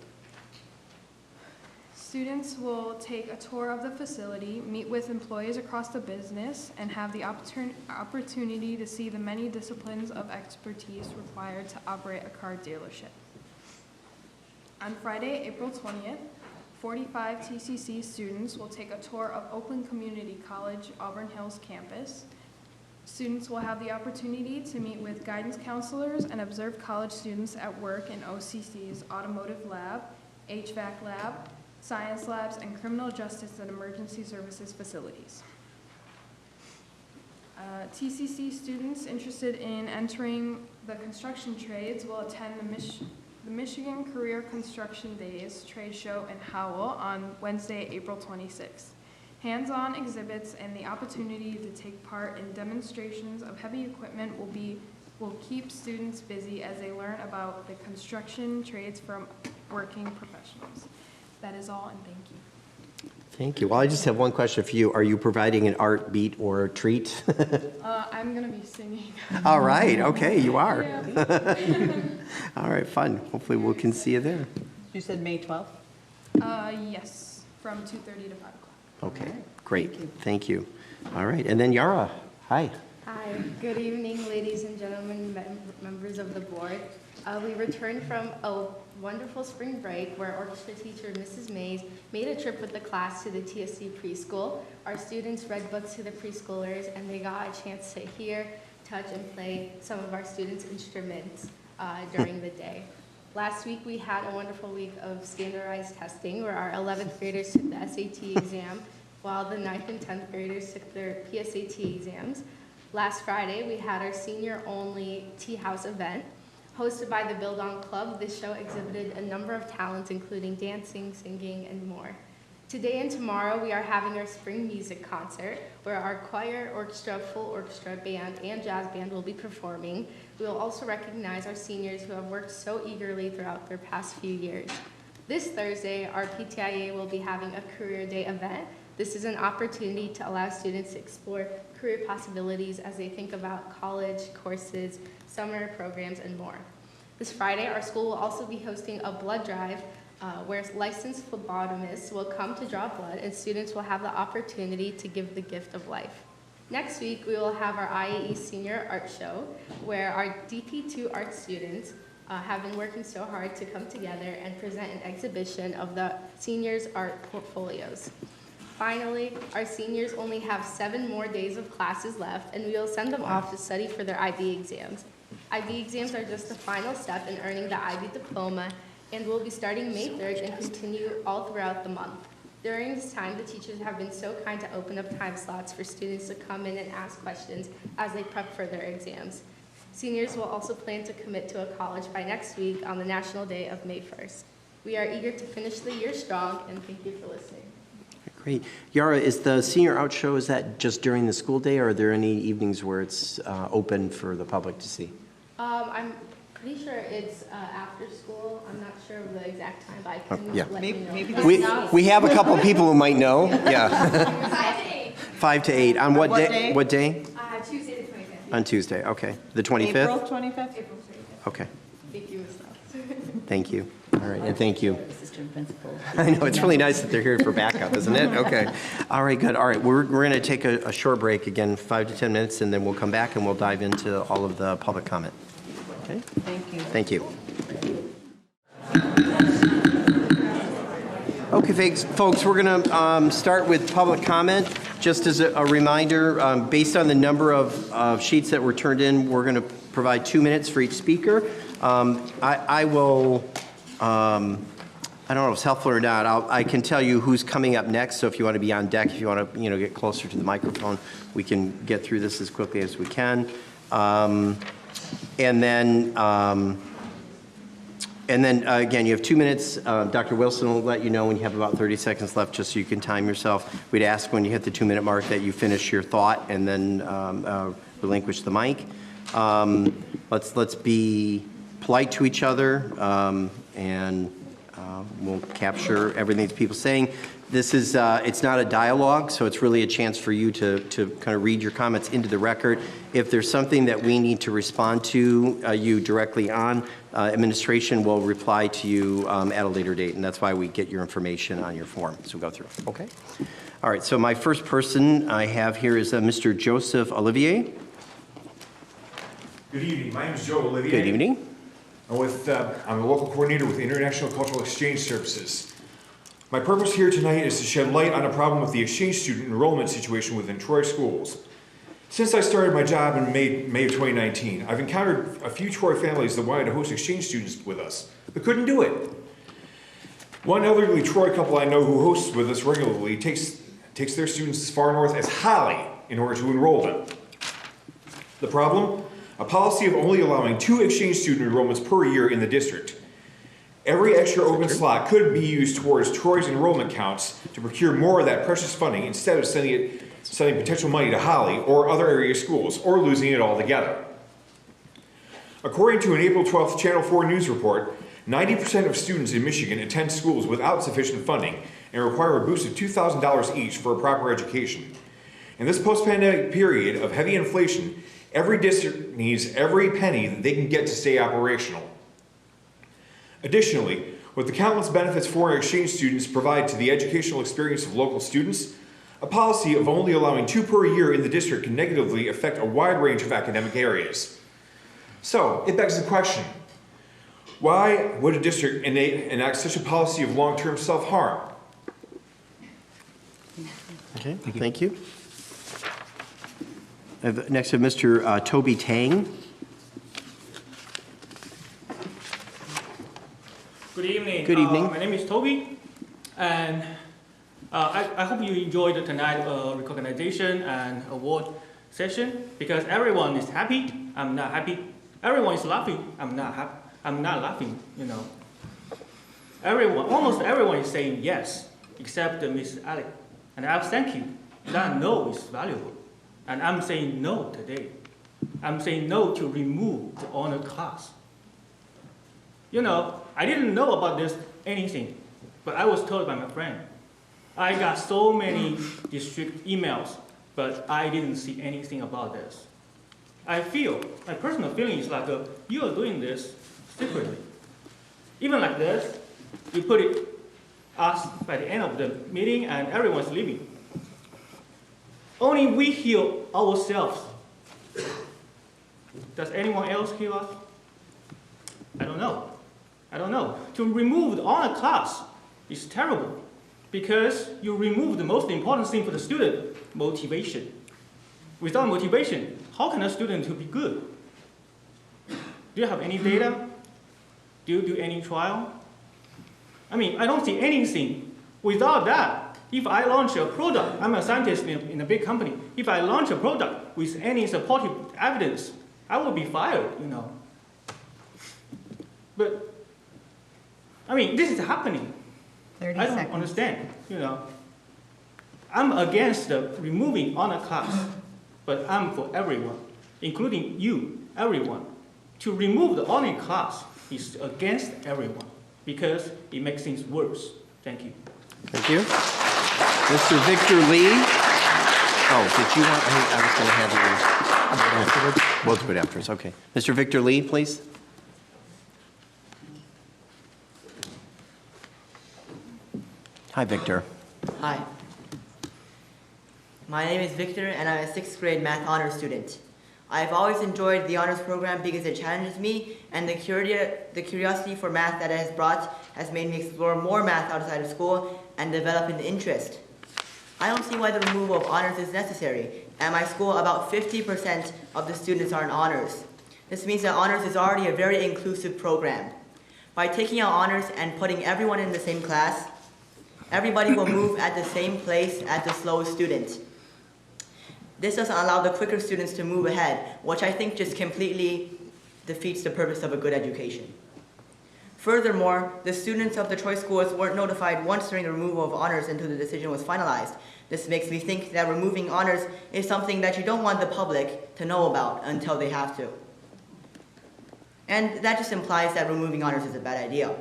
Students will take a tour of the facility, meet with employees across the business, and have the opportunity to see the many disciplines of expertise required to operate a car dealership. On Friday, April 20th, 45 TCC students will take a tour of Oakland Community College, Auburn Hills campus. Students will have the opportunity to meet with guidance counselors and observe college students at work in OCC's automotive lab, HVAC lab, science labs, and criminal justice and emergency services facilities. TCC students interested in entering the construction trades will attend the Michigan Career Construction Days trade show in Howell on Wednesday, April 26th. Hands-on exhibits and the opportunity to take part in demonstrations of heavy equipment will keep students busy as they learn about the construction trades from working professionals. That is all, and thank you. Thank you. Well, I just have one question for you. Are you providing an art, beat, or treat? I'm going to be singing. All right. Okay, you are. Yeah. All right, fun. Hopefully we can see you there. You said May 12th? Yes, from 2:30 to 5 o'clock. Okay, great. Thank you. All right, and then Yara. Hi. Hi, good evening, ladies and gentlemen, members of the board. We returned from a wonderful spring break where orchestra teacher Mrs. Mays made a trip with the class to the TSC preschool. Our students read books to the preschoolers, and they got a chance to hear, touch, and play some of our students' instruments during the day. Last week, we had a wonderful week of standardized testing where our 11th graders took the SAT exam, while the 9th and 10th graders took their PSAT exams. Last Friday, we had our senior-only Tea House event. Hosted by the Build On Club, this show exhibited a number of talents, including dancing, singing, and more. Today and tomorrow, we are having our spring music concert, where our choir, orchestra, full orchestra, band, and jazz band will be performing. We will also recognize our seniors who have worked so eagerly throughout their past few years. This Thursday, our PTIA will be having a Career Day event. This is an opportunity to allow students to explore career possibilities as they think about college, courses, summer programs, and more. This Friday, our school will also be hosting a blood drive where licensed phlebotomists will come to draw blood, and students will have the opportunity to give the gift of life. Next week, we will have our IAE Senior Art Show, where our DP2 art students have been working so hard to come together and present an exhibition of the seniors' art portfolios. Finally, our seniors only have 7 more days of classes left, and we will send them off to study for their IB exams. IB exams are just the final step in earning the IB diploma, and will be starting May 3rd and continue all throughout the month. During this time, the teachers have been so kind to open up time slots for students to come in and ask questions as they prep for their exams. Seniors will also plan to commit to a college by next week on the National Day of May 1st. We are eager to finish the year strong, and thank you for listening. Great. Yara, is the senior art show, is that just during the school day, or are there any evenings where it's open for the public to see? I'm pretty sure it's after school. I'm not sure of the exact time, but I can Yeah. let you know. We have a couple of people who might know. Yeah. 5 to 8. 5 to 8. On what day? What day? Tuesday the 25th. On Tuesday. Okay. The 25th? April 25th? April 25th. Okay. Thank you, Ms. Knox. Thank you. All right, and thank you. Assistant principal. I know, it's really nice that they're here for backup, isn't it? Okay. All right, good. All right, we're going to take a short break, again, 5 to 10 minutes, and then we'll come back and we'll dive into all of the public comment. Okay? Thank you. Thank you. Okay, folks, we're going to start with public comment. Just as a reminder, based on the number of sheets that were turned in, we're going to provide 2 minutes for each speaker. I will, I don't know if it's helpful or not, I can tell you who's coming up next, so if you want to be on deck, if you want to get closer to the microphone, we can get through this as quickly as we can. And then, again, you have 2 minutes. Dr. Wilson will let you know when you have about 30 seconds left, just so you can time yourself. We'd ask when you hit the 2-minute mark that you finish your thought and then relinquish the mic. Let's be polite to each other, and we'll capture everything that people are saying. This is, it's not a dialogue, so it's really a chance for you to kind of read your comments into the record. If there's something that we need to respond to you directly on, administration will reply to you at a later date, and that's why we get your information on your form. So we'll go through. Okay? All right, so my first person I have here is Mr. Joseph Olivier. Good evening. My name is Joe Olivier. Good evening. I'm a local coordinator with the International Cultural Exchange Services. My purpose here tonight is to shed light on a problem with the exchange student enrollment situation within Troy schools. Since I started my job in May of 2019, I've encountered a few Troy families that wanted to host exchange students with us, but couldn't do it. One elderly Troy couple I know who hosts with us regularly takes their students as far north as Holly in order to enroll them. The problem? A policy of only allowing 2 exchange student enrollments per year in the district. Every extra open slot could be used towards Troy's enrollment counts to procure more of that precious funding instead of sending potential money to Holly or other area schools, or losing it altogether. According to an April 12th Channel 4 news report, 90% of students in Michigan attend schools without sufficient funding and require a boost of $2,000 each for a proper education. In this post-pandemic period of heavy inflation, every district needs every penny that they can get to stay operational. Additionally, with the countless benefits foreign exchange students provide to the educational experience of local students, a policy of only allowing 2 per year in the district can negatively affect a wide range of academic areas. So, it begs the question, why would a district enact such a policy of long-term self-harm? Okay, thank you. Next, we have Mr. Toby Tang. Good evening. Good evening. My name is Toby, and I hope you enjoyed tonight's recognition and award session, because everyone is happy. I'm not happy. Everyone is laughing. I'm not happy. I'm not laughing. Almost everyone is saying yes, except Miss Alec. And I thank you. That no is valuable, and I'm saying no today. I'm saying no to remove the honor class. I didn't know about this anything, but I was told by my friend. I got so many district emails, but I didn't see anything about this. My personal feeling is like you are doing this secretly. Even like this, you put it us by the end of the meeting and everyone's leaving. Only we heal ourselves. Does anyone else heal us? I don't know. To remove the honor class is terrible, because you remove the most important thing for the student, motivation. Without motivation, how can a student be good? Do you have any data? Do you do any trial? I don't see anything. Without that, if I launch a product, I'm a scientist in a big company. If I launch a product with any supportive evidence, I will be fired, But this is happening. 30 I don't seconds. understand, I'm against removing honor class, but I'm for everyone, including you, everyone. To remove the honor class is against everyone, because it makes things worse. Thank you. Thank you. Mr. Victor Lee. Oh, did you want, I was going to have you. We'll do it afterwards. Okay. Mr. Victor Lee, please. Hi, Victor. Hi. My name is Victor, and I'm a 6th grade math honors student. I've always enjoyed the honors program because it challenges me, and the curiosity for math that it has brought has made me explore more math outside of school and develop an interest. I don't see why the removal of honors is necessary. At my school, about 50% of the students are in honors. This means that honors is already a very inclusive program. By taking out honors and putting everyone in the same class, everybody will move at the same place as the slowest student. This doesn't allow the quicker students to move ahead, which I think just completely defeats the purpose of a good education. Furthermore, the students of the choice schools weren't notified once during the removal of honors until the decision was finalized. This makes me think that removing honors is something that you don't want the public to know about until they have to. And that just implies that removing honors is a bad idea.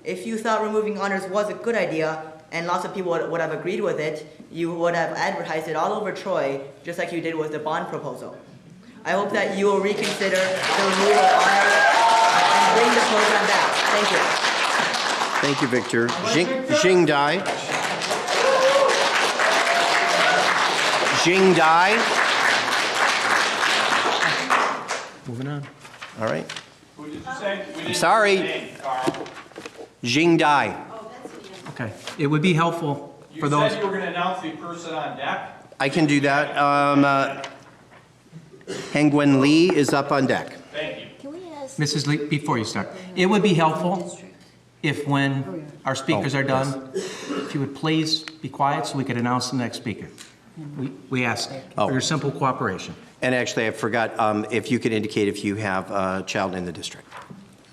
If you thought removing honors was a good idea, and lots of people would have agreed with it, you would have advertised it all over Troy, just like you did with the bond proposal. I hope that you will reconsider the removal of honors and bring the program back. Thank you. Thank you, Victor. Jing Dai. Jing Dai. Moving on. All right. Who did you say? I'm sorry. Jing Dai. Okay. It would be helpful for those. You said you were going to announce the person on deck? I can do that. Hengwen Lee is up on deck. Thank you. Mrs. Lee, before you start, it would be helpful if when our speakers are done, if you would please be quiet so we could announce the next speaker. We ask for your simple cooperation. And actually, I forgot if you could indicate if you have a child in the district.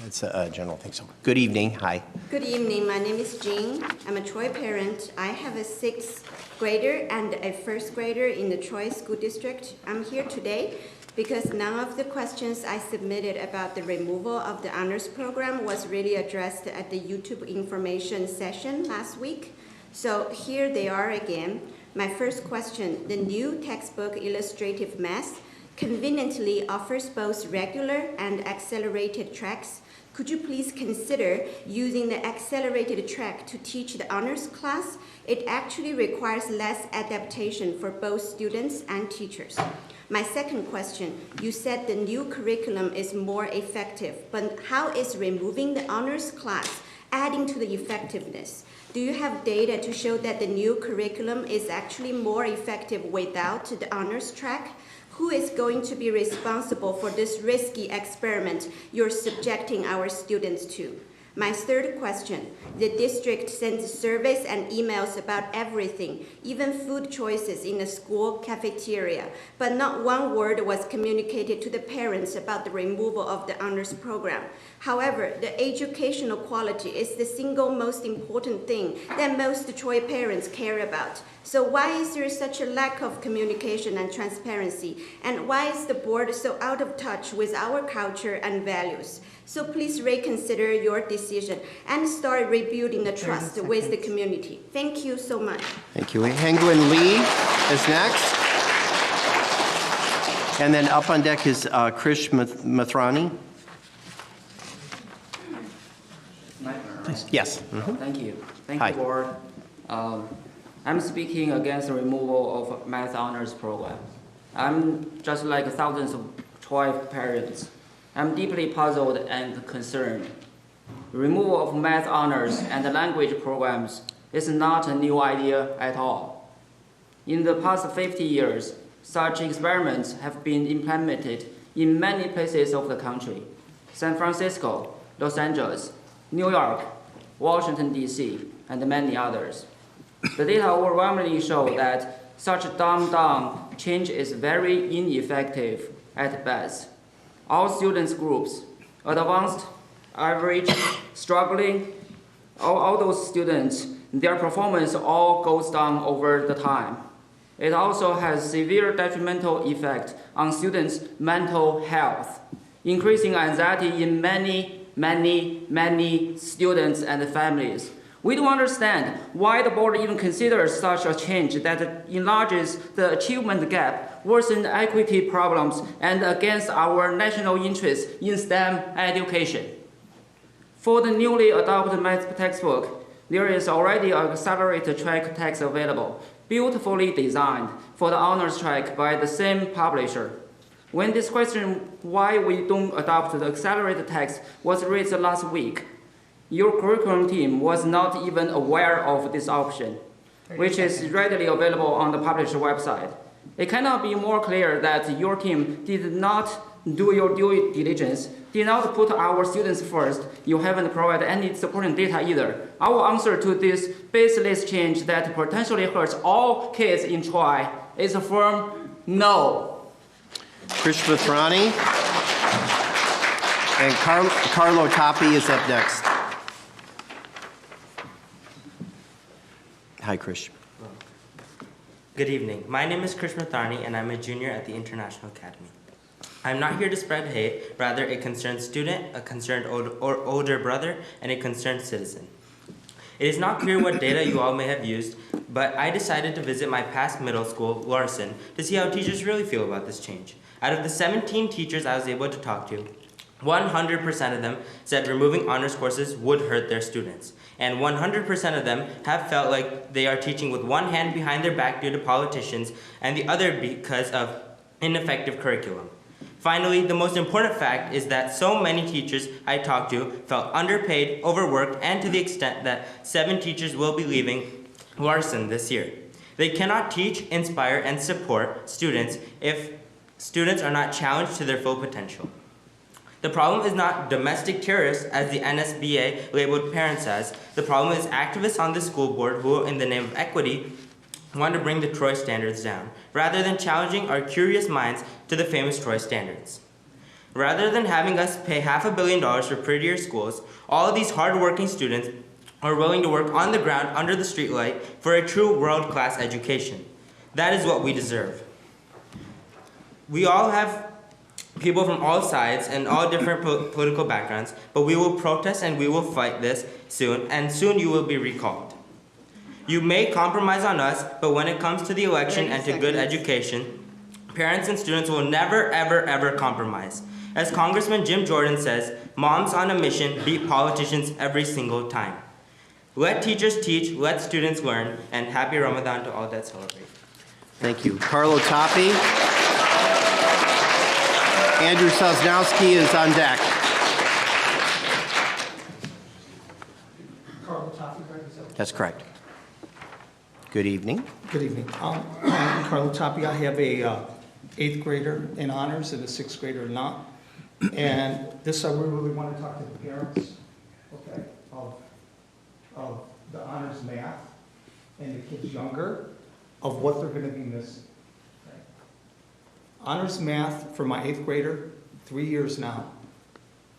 That's a general thing. So, good evening. Hi. Good evening. My name is Jean. I'm a Troy parent. I have a 6th grader and a 1st grader in the Troy School District. I'm here today because none of the questions I submitted about the removal of the honors program was really addressed at the YouTube information session last week. So here they are again. My first question, the new textbook Illustrative Math conveniently offers both regular and accelerated tracks. Could you please consider using the accelerated track to teach the honors class? It actually requires less adaptation for both students and teachers. My second question, you said the new curriculum is more effective, but how is removing the honors class adding to the effectiveness? Do you have data to show that the new curriculum is actually more effective without the honors track? Who is going to be responsible for this risky experiment you're subjecting our students to? My third question, the district sends surveys and emails about everything, even food choices in the school cafeteria, but not one word was communicated to the parents about the removal of the honors program. However, the educational quality is the single most important thing that most Troy parents care about. So why is there such a lack of communication and transparency? And why is the board so out of touch with our culture and values? So please reconsider your decision and start rebuilding the trust with the community. Thank you so much. Thank you. Hengwen Lee is next. And then up on deck is Krish Mathrani. Yes. Mm-hmm. Thank you. Thank Hi. you, board. I'm speaking against the removal of math honors program. I'm just like thousands of Troy parents. I'm deeply puzzled and concerned. The removal of math honors and language programs is not a new idea at all. In the past 50 years, such experiments have been implemented in many places of the country: San Francisco, Los Angeles, New York, Washington, D.C., and many others. The data overwhelmingly show that such dumbed-down change is very ineffective at best. All students groups, advanced, average, struggling, all those students, their performance all goes down over the time. It also has severe detrimental effect on students' mental health, increasing anxiety in many students and families. We don't understand why the board even considers such a change that enlarges the achievement gap, worsens equity problems, and against our national interest in STEM education. For the newly adopted math textbook, There is already an accelerated track text available, beautifully designed for the honors track by the same publisher. When this question why we don't adopt the accelerated text was raised last week, your curriculum team was not even aware of this option, which is readily available on the publisher website. It cannot be more clear that your team did not do your due diligence, did not put our students first. You haven't provided any supporting data either. Our answer to this baseless change that potentially hurts all kids in Troy is a firm no. Krish Vethrani. And Carlo Tapi is up next. Hi, Krish. Good evening. My name is Krish Vethrani, and I'm a junior at the International Academy. I'm not here to spread hate, rather a concerned student, a concerned older brother, and a concerned citizen. It is not clear what data you all may have used, but I decided to visit my past middle school, Larson, to see how teachers really feel about this change. Out of the 17 teachers I was able to talk to, 100% of them said removing honors courses would hurt their students. And 100% of them have felt like they are teaching with one hand behind their back due to politicians and the other because of ineffective curriculum. Finally, the most important fact is that so many teachers I talked to felt underpaid, overworked, and to the extent that 7 teachers will be leaving Larson this year. They cannot teach, inspire, and support students if students are not challenged to their full potential. The problem is not domestic terrorists, as the NSBA labeled parents as. The problem is activists on the school board who, in the name of equity, want to bring the Troy standards down, rather than challenging our curious minds to the famous Troy standards. Rather than having us pay $500 million for prettier schools, all of these hard-working students are willing to work on the ground under the streetlight for a true world-class education. That is what we deserve. We all have people from all sides and all different political backgrounds, but we will protest and we will fight this soon, and soon you will be recalled. You may compromise on us, but when it comes to the election and to good education, parents and students will never, ever, ever compromise. As Congressman Jim Jordan says, moms on a mission beat politicians every single time. Let teachers teach, let students learn, and happy Ramadan to all that celebrate. Thank you. Carlo Tapi. Andrew Sosnowski is on deck. That's correct. Good evening. Good evening. I'm Carlo Tapi. I have a 8th grader in honors and a 6th grader not. And this, I really want to talk to the parents, okay, of the honors math and the kids younger, of what they're going to be missing. Okay. Honors math for my 8th grader, 3 years now,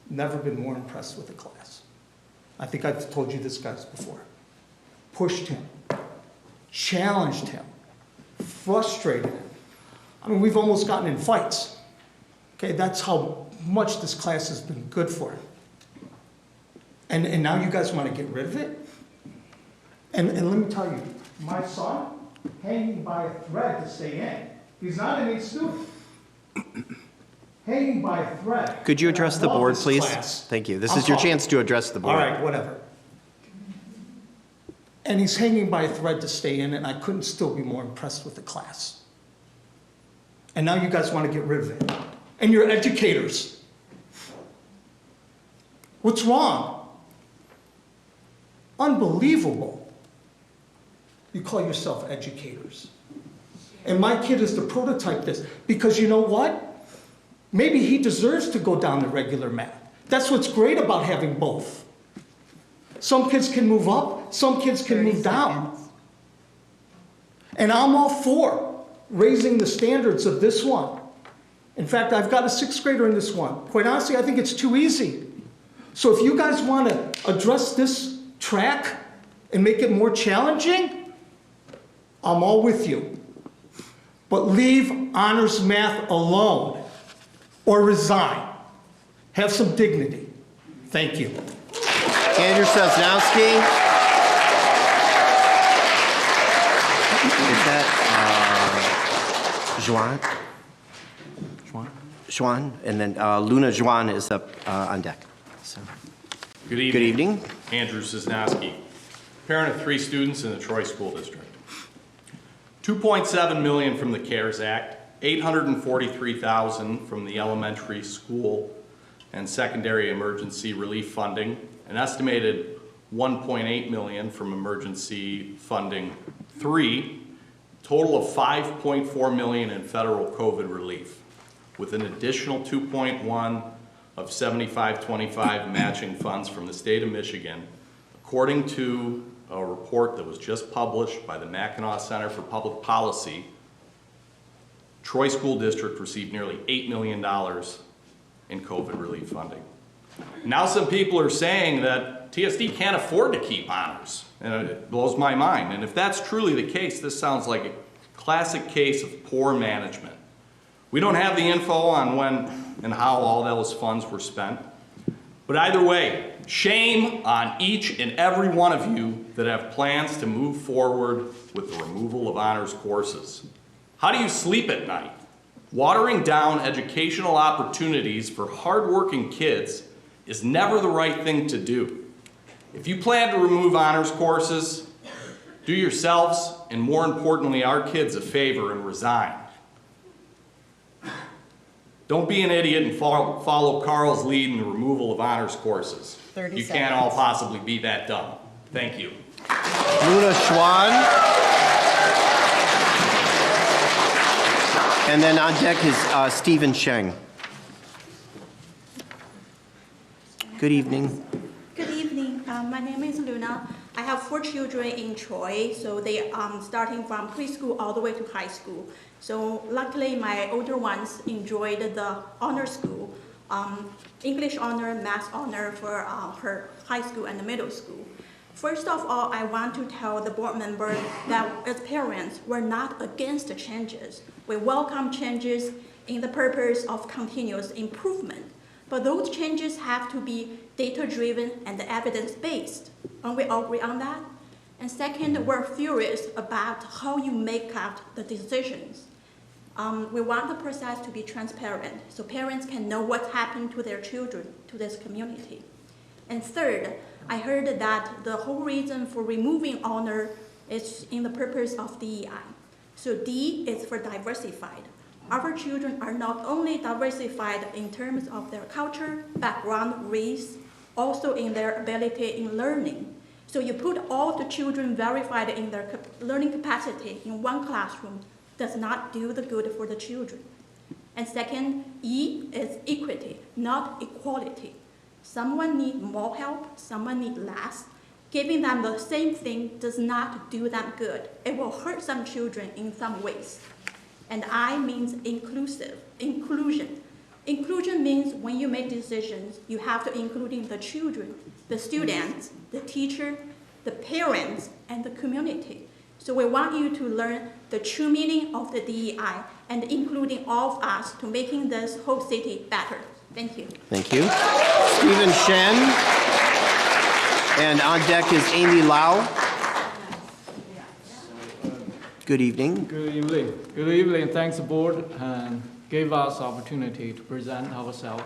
never been more impressed with the class. I think I've told you this guys before. Pushed him, challenged him, frustrated him. I mean, we've almost gotten in fights. Okay, that's how much this class has been good for him. And now you guys want to get rid of it? And let me tell you, my son, hanging by a thread to stay in. He's not an 8 student. Hanging by a thread. Could you address the board, please? Class. Thank you. This is your chance to address the board. All right, whatever. And he's hanging by a thread to stay in, and I couldn't still be more impressed with the class. And now you guys want to get rid of it. And you're educators. What's wrong? Unbelievable. You call yourself educators. And my kid is to prototype this, because you know what? Maybe he deserves to go down to regular math. That's what's great about having both. Some kids can move up, some kids can move down. And I'm all for raising the standards of this one. In fact, I've got a 6th grader in this one. Quite honestly, I think it's too easy. So if you guys want to address this track and make it more challenging, I'm all with you. But leave honors math alone or resign. Have some dignity. Thank you. Andrew Sosnowski. Is that Juan? Juan? And then Luna Juan is up on deck. So. Good evening. Good evening. Andrew Sosnowski. parent of 3 students in the Troy School District. $2.7 million from the CARES Act, $843,000 from the elementary school and secondary emergency relief funding, an estimated $1.8 million from emergency funding 3, total of $5.4 million in federal COVID relief, with an additional $2.1 of 75-25 matching funds from the state of Michigan, according to a report that was just published by the Mackinac Center for Public Policy. Troy School District received nearly $8 million in COVID relief funding. Now some people are saying that TSD can't afford to keep honors, and it blows my mind. And if that's truly the case, this sounds like a classic case of poor management. We don't have the info on when and how all those funds were spent, but either way, shame on each and every one of you that have plans to move forward with the removal of honors courses. How do you sleep at night? Watering down educational opportunities for hardworking kids is never the right thing to do. If you plan to remove honors courses, do yourselves, and more importantly, our kids a favor and resign. Don't be an idiot and follow Carl's lead in the removal of honors courses. 30 You seconds. can't all possibly be that dumb. Thank you. Luna Schwan. And then on deck is Stephen Sheng. Good evening. Good evening. My name is Luna. I have 4 children in Troy, so they starting from preschool all the way to high school. So luckily, my older ones enjoyed the honor school, English honor, math honor for her high school and the middle school. First of all, I want to tell the board members that as parents, we're not against the changes. We welcome changes in the purpose of continuous improvement. But those changes have to be data-driven and evidence-based. And we agree on that. And second, we're furious about how you make out the decisions. We want the process to be transparent so parents can know what happened to their children, to this community. And third, I heard that the whole reason for removing honor is in the purpose of DEI. So D is for diversified. Our children are not only diversified in terms of their culture, background, race, also in their ability in learning. So you put all the children verified in their learning capacity in one classroom does not do the good for the children. And second, E is equity, not equality. Someone needs more help, someone needs less. Giving them the same thing does not do them good. It will hurt some children in some ways. And I means inclusion. Inclusion means when you make decisions, you have to include the children, the students, the teacher, the parents, and the community. So we want you to learn the true meaning of the DEI and including all of us to making this whole city better. Thank you. Thank you. Stephen Shen. And on deck is Amy Lau. Good evening. Good evening. Good evening. Thanks, board, and gave us opportunity to present ourselves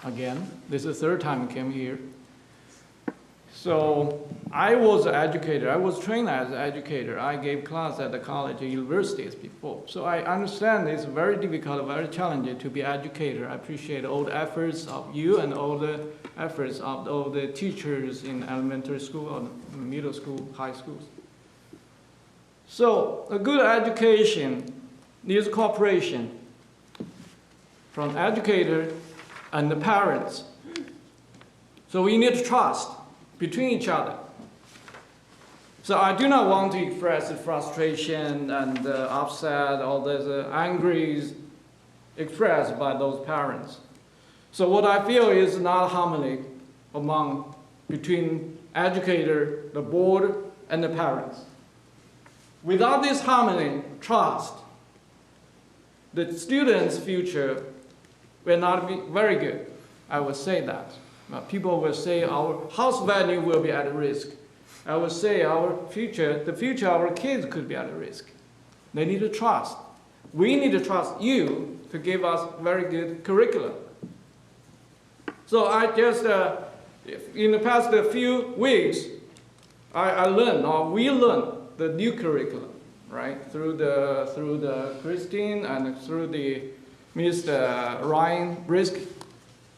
again. This is the 3rd time I came here. So I was an educator. I was trained as an educator. I gave class at the college and universities before. So I understand it's very difficult, very challenging to be an educator. I appreciate all the efforts of you and all the efforts of all the teachers in elementary school, or middle school, high schools. So a good education needs cooperation from educator and the parents. So we need trust between each other. So I do not want to express the frustration and the upset or the angry expressed by those parents. So what I feel is not harmony between educator, the board, and the parents. Without this harmony, trust, the students' future will not be very good. I would say that. People will say our house value will be at risk. I would say the future of our kids could be at risk. They need to trust. We need to trust you to give us very good curriculum. So I just, in the past few weeks, I learned, or we learned the new curriculum, right? Through the Christine and through the Mr. Ryan Brisk.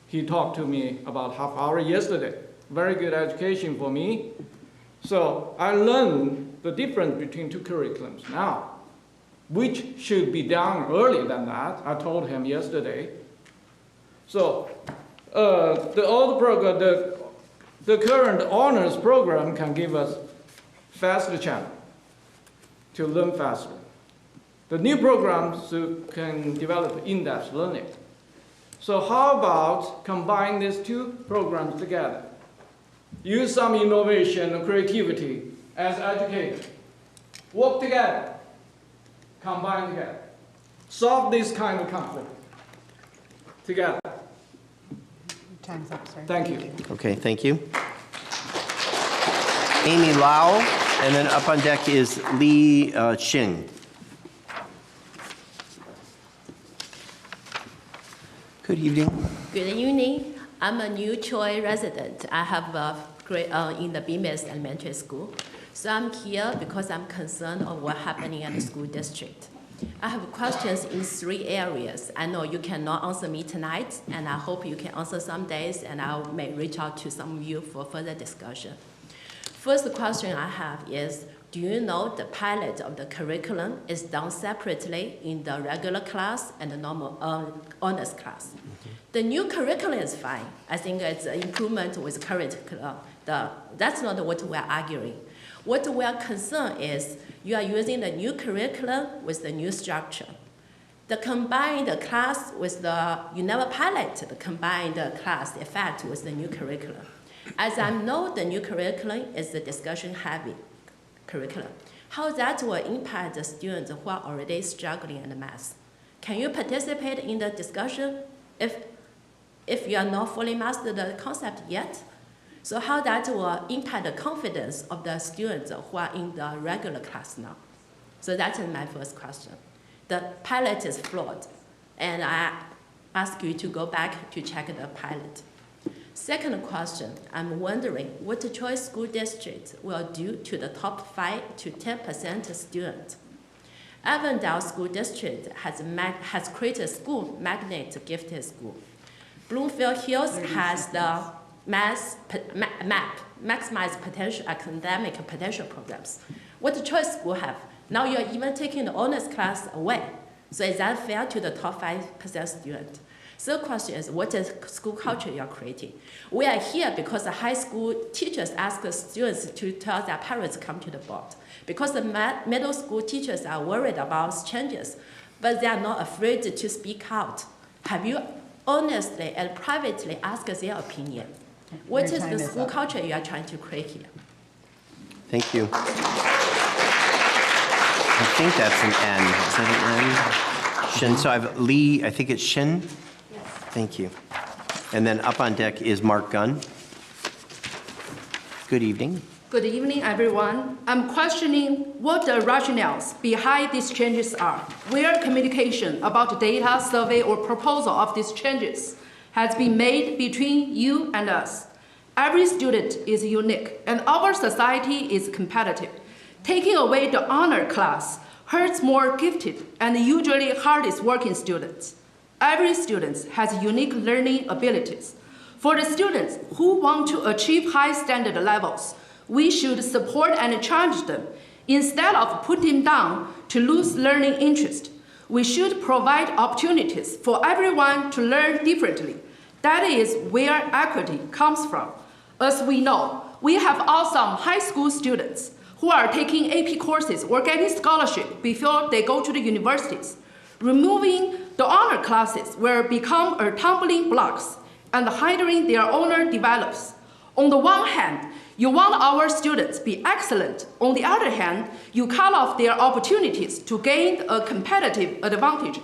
He talked to me about half hour yesterday. Very good education for me. So I learned the difference between two curriculums now, which should be done earlier than that. I told him yesterday. So the old program, the current honors program can give us faster chance to learn faster. The new programs can develop in-depth learning. So how about combine these two programs together? Use some innovation and creativity as educators. Work together, combine together. Solve this kind of conflict together. Time's up, sir. Thank you. Okay, thank you. Amy Lau, and then up on deck is Li Xin. Good evening. Good evening. I'm a new Troy resident. I have a grade in the BMS Elementary School. So I'm here because I'm concerned of what's happening at the school district. I have questions in 3 areas. I know you cannot answer me tonight, and I hope you can answer some days, and I may reach out to some of you for further discussion. First question I have is, do you know the pilot of the curriculum is done separately in the regular class and the normal honors class? The new curriculum is fine. I think it's an improvement with current that's not what we're arguing. What we are concerned is you are using the new curriculum with the new structure. The combined class with you never pilot the combined class effect with the new curriculum. As I know, the new curriculum is the discussion-heavy curriculum. How that will impact the students who are already struggling in math? Can you participate in the discussion if you are not fully mastered the concept yet? So how that will impact the confidence of the students who are in the regular class now? So that's my first question. The pilot is flawed, and I ask you to go back to check the pilot. Second question, I'm wondering what the Troy School District will do to the top 5 to 10% students. Avondale School District has created a school magnet gifted school. Bloomfield Hills has the maximize potential academic potential programs. What the Troy School have? Now you're even taking the honors class away. So is that fair to the top 5% student? Third question is, what is school culture you're creating? We are here because the high school teachers ask the students to tell their parents to come to the board. Because the middle school teachers are worried about changes, but they are not afraid to speak out. Have you honestly and privately asked their opinion? What is the school culture you are trying to create here? Thank you. I think that's an N. Is that an N? Shin. So I have Lee, I think it's Shin. Yes. Thank you. And then up on deck is Mark Gunn. Good evening. Good evening, everyone. I'm questioning what the rationales behind these changes are. Where communication about data, survey, or proposal of these changes has been made between you and us. Every student is unique, and our society is competitive. Taking away the honor class hurts more gifted and usually hardest working students. Every student has unique learning abilities. For the students who want to achieve high standard levels, we should support and challenge them instead of putting them down to lose learning interest. We should provide opportunities for everyone to learn differently. That is where equity comes from. As we know, we have awesome high school students who are taking AP courses or getting scholarship before they go to the universities. Removing the honor classes will become a tumbling blocks and hindering their honor develops. On the one hand, you want our students to be excellent. On the other hand, you cut off their opportunities to gain a competitive advantage.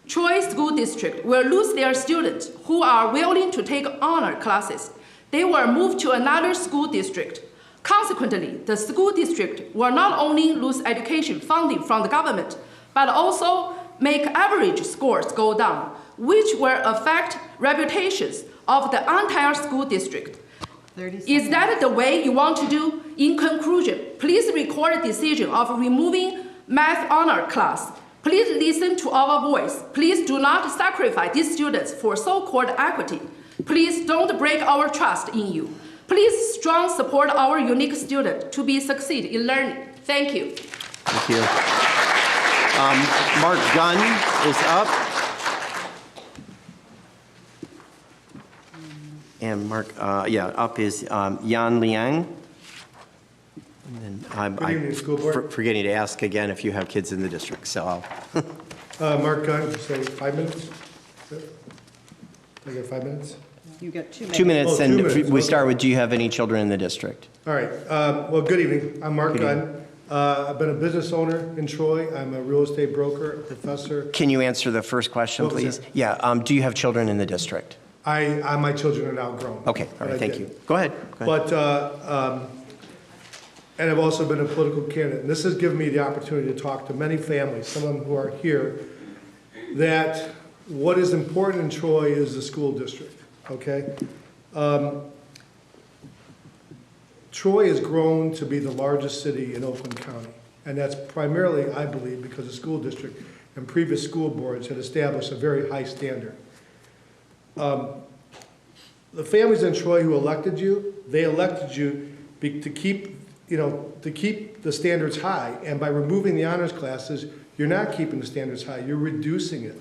Troy School District will lose their students who are willing to take honor classes. They will move to another school district. Consequently, the school district will not only lose education funding from the government, but also make average scores go down, which will affect reputations of the entire school district. Is that the way you want to do? In conclusion, please record the decision of removing math honor class. Please listen to our voice. Please do not sacrifice these students for so-called equity. Please don't break our trust in you. Please strong support our unique student to be succeed in learning. Thank you. Thank you. Mark Gunn is up. And Mark, up is Yan Liang. And then Good evening, school board. Forgetting to ask again if you have kids in the district, so I'll. Mark Gunn, say 5 minutes? I get 5 minutes? You get 2 minutes. 2 minutes, Oh, 2 and minutes, we okay. start with, do you have any children in the district? All right. Well, good evening. I'm Mark Good Gunn. I've been a business owner in Troy. I'm a real estate broker, a professor. Can you answer the first question, What was please? that? Yeah, do you have children in the district? My children are now grown. Okay, all but right, I thank did. you. Go ahead. But, and I've also been a political candidate. And this has given me the opportunity to talk to many families, some of them who are here, that what is important in Troy is the school district, okay? Troy has grown to be the largest city in Oakland County. And that's primarily, I believe, because the school district and previous school boards had established a very high standard. The families in Troy who elected you, they elected you to keep the standards high. And by removing the honors classes, you're not keeping the standards high, you're reducing it.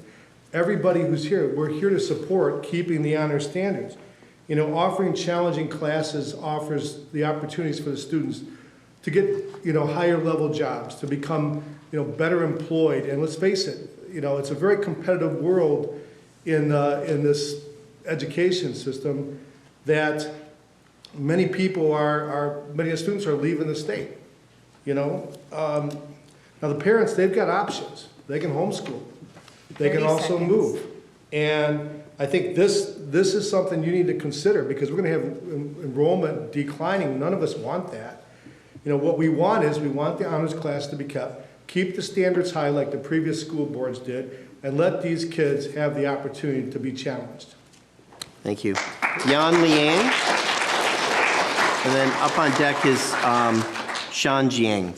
Everybody who's here, we're here to support keeping the honor standards. Offering challenging classes offers the opportunities for the students to get, higher level jobs, to become, better employed. And let's face it, it's a very competitive world in this education system that many people many of the students are leaving the state, Now the parents, they've got options. They can homeschool. They can 30 also seconds. move. And I think this is something you need to consider because we're going to have enrollment declining. None of us want that. What we want is we want the honors class to be kept, keep the standards high like the previous school boards did, and let these kids have the opportunity to be challenged. Thank you. Yan Liang. And then up on deck is Sean Jiang.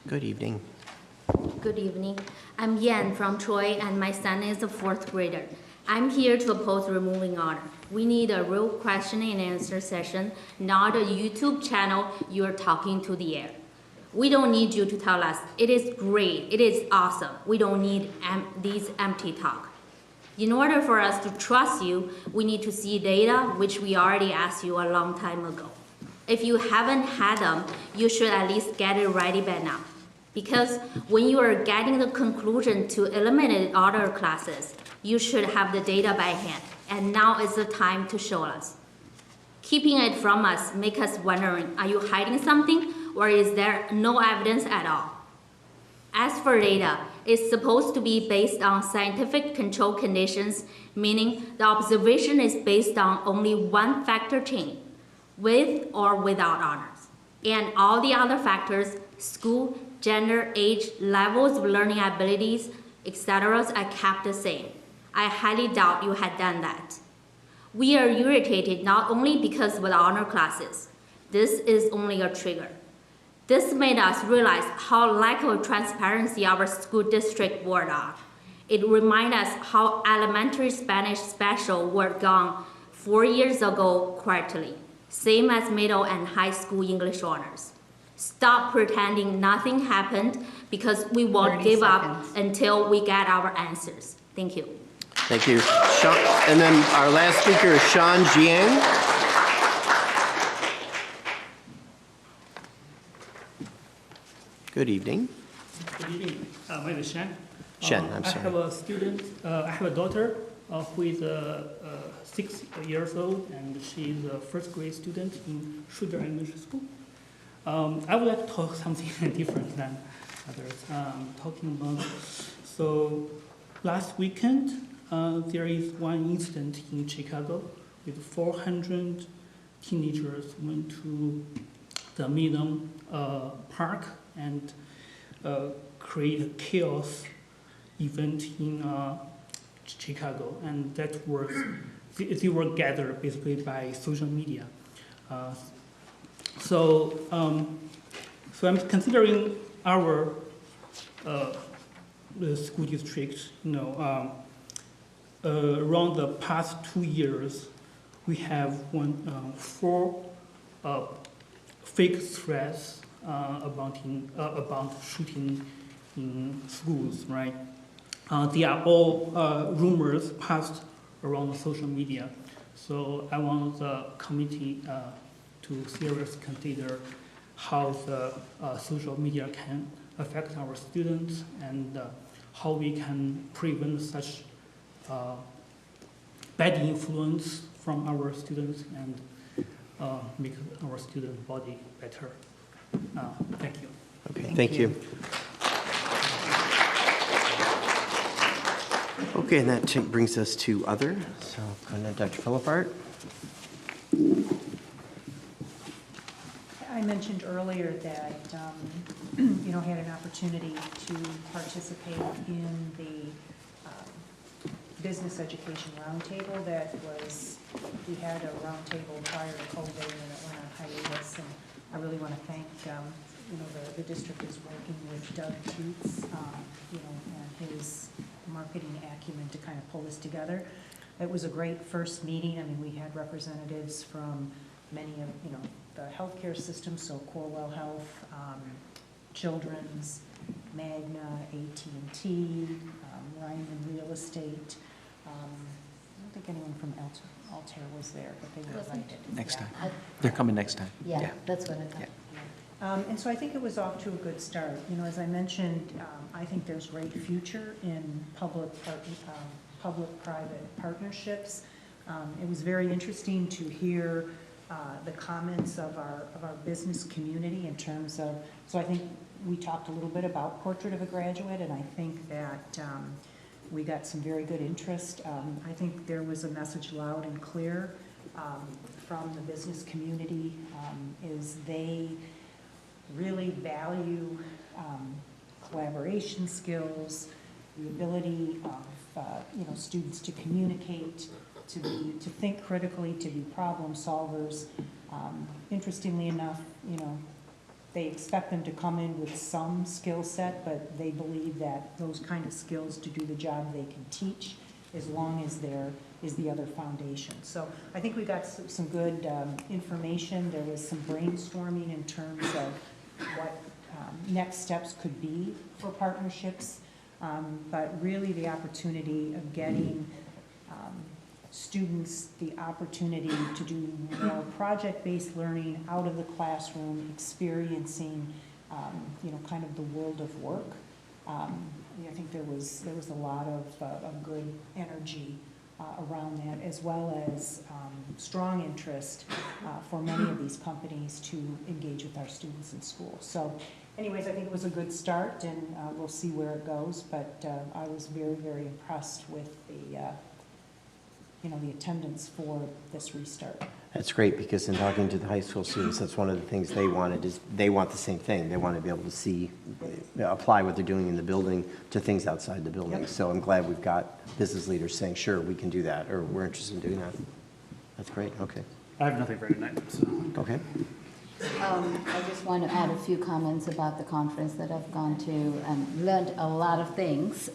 Good evening. Good evening. I'm Yan from Troy, and my son is a 4th grader. I'm here to oppose removing honor. We need a real question and answer session, not a YouTube channel you're talking to the air. We don't need you to tell us, it is great, it is awesome. We don't need these empty talk. In order for us to trust you, we need to see data, which we already asked you a long time ago. If you haven't had them, you should at least get it ready by now. Because when you are getting the conclusion to eliminate other classes, you should have the data by hand, and now is the time to show us. Keeping it from us make us wondering, are you hiding something, or is there no evidence at all? As for data, it's supposed to be based on scientific control conditions, meaning the observation is based on only one factor chain, with or without honors. And all the other factors, school, gender, age, levels of learning abilities, etc. are kept the same. I highly doubt you had done that. We are irritated not only because of the honor classes. This is only a trigger. This made us realize how lack of transparency our school district board are. It reminds us how elementary Spanish special were gone 4 years ago quietly, same as middle and high school English honors. Stop pretending nothing happened because we won't 30 give up seconds. until we get our answers. Thank you. Thank you. And then our last speaker is Sean Jiang. Good evening. Good evening. My name is Shen. Shen, I'm I sorry. have a student, I have a daughter who is 6 years old, and she's a 1st grade student in Schuder Elementary School. I would like to talk something different than others talking about. So last weekend, there is one incident in Chicago with 400 teenagers went to the Midland Park and create a chaos event in Chicago, and that was they were gathered basically by social media. So I'm considering our the school district, around the past 2 years, we have 4 fake threats about shooting in schools, right? They are all rumors passed around social media. So I want the committee to seriously consider how the social media can affect our students and how we can prevent such bad influence from our students and make our student body better. Thank you. Okay, thank you. Okay, and that brings us to other. So, Dr. Philippart. I mentioned earlier that, had an opportunity to participate in the Business Education Roundtable we had a roundtable prior to COVID and it went on hiatus. And I really want to thank, the district is working with Doug Keats, and his marketing acumen to kind of pull this together. It was a great first meeting. I mean, we had representatives from many of, the healthcare system, so Corewell Health, Children's, Magna, AT&T, Ryman Real Estate. I don't think anyone from Altair was there, but they were invited. Next time. They're coming next time. Yeah, that's what I thought. Yeah. And so I think it was off to a good start. As I mentioned, I think there's great future in public-private partnerships. It was very interesting to hear the comments of our business community in terms of, so I think we talked a little bit about Portrait of a Graduate, and I think that we got some very good interest. I think there was a message loud and clear from the business community is they really value collaboration skills, the ability of students to communicate, to think critically, to be problem solvers. Interestingly enough, they expect them to come in with some skill set, but they believe that those kind of skills to do the job they can teach as long as there is the other foundation. So I think we got some good information. There was some brainstorming in terms of what next steps could be for partnerships, but really the opportunity of getting students the opportunity to do more project-based learning out of the classroom, experiencing, kind of the world of work. I think there was a lot of good energy around that, as well as strong interest for many of these companies to engage with our students in school. So anyways, I think it was a good start, and we'll see where it goes, but I was very, very impressed with the attendance for this restart. That's great, because in talking to the high school students, that's one of the things they wanted, is they want the same thing. They want to be able to see, apply what they're doing in the building to things outside the building. Yep. So I'm glad we've got business leaders saying, sure, we can do that, or we're interested in doing that. That's great, okay. I have nothing for tonight, so. Okay. I just want to add a few comments about the conference that I've gone to and learned a lot of things.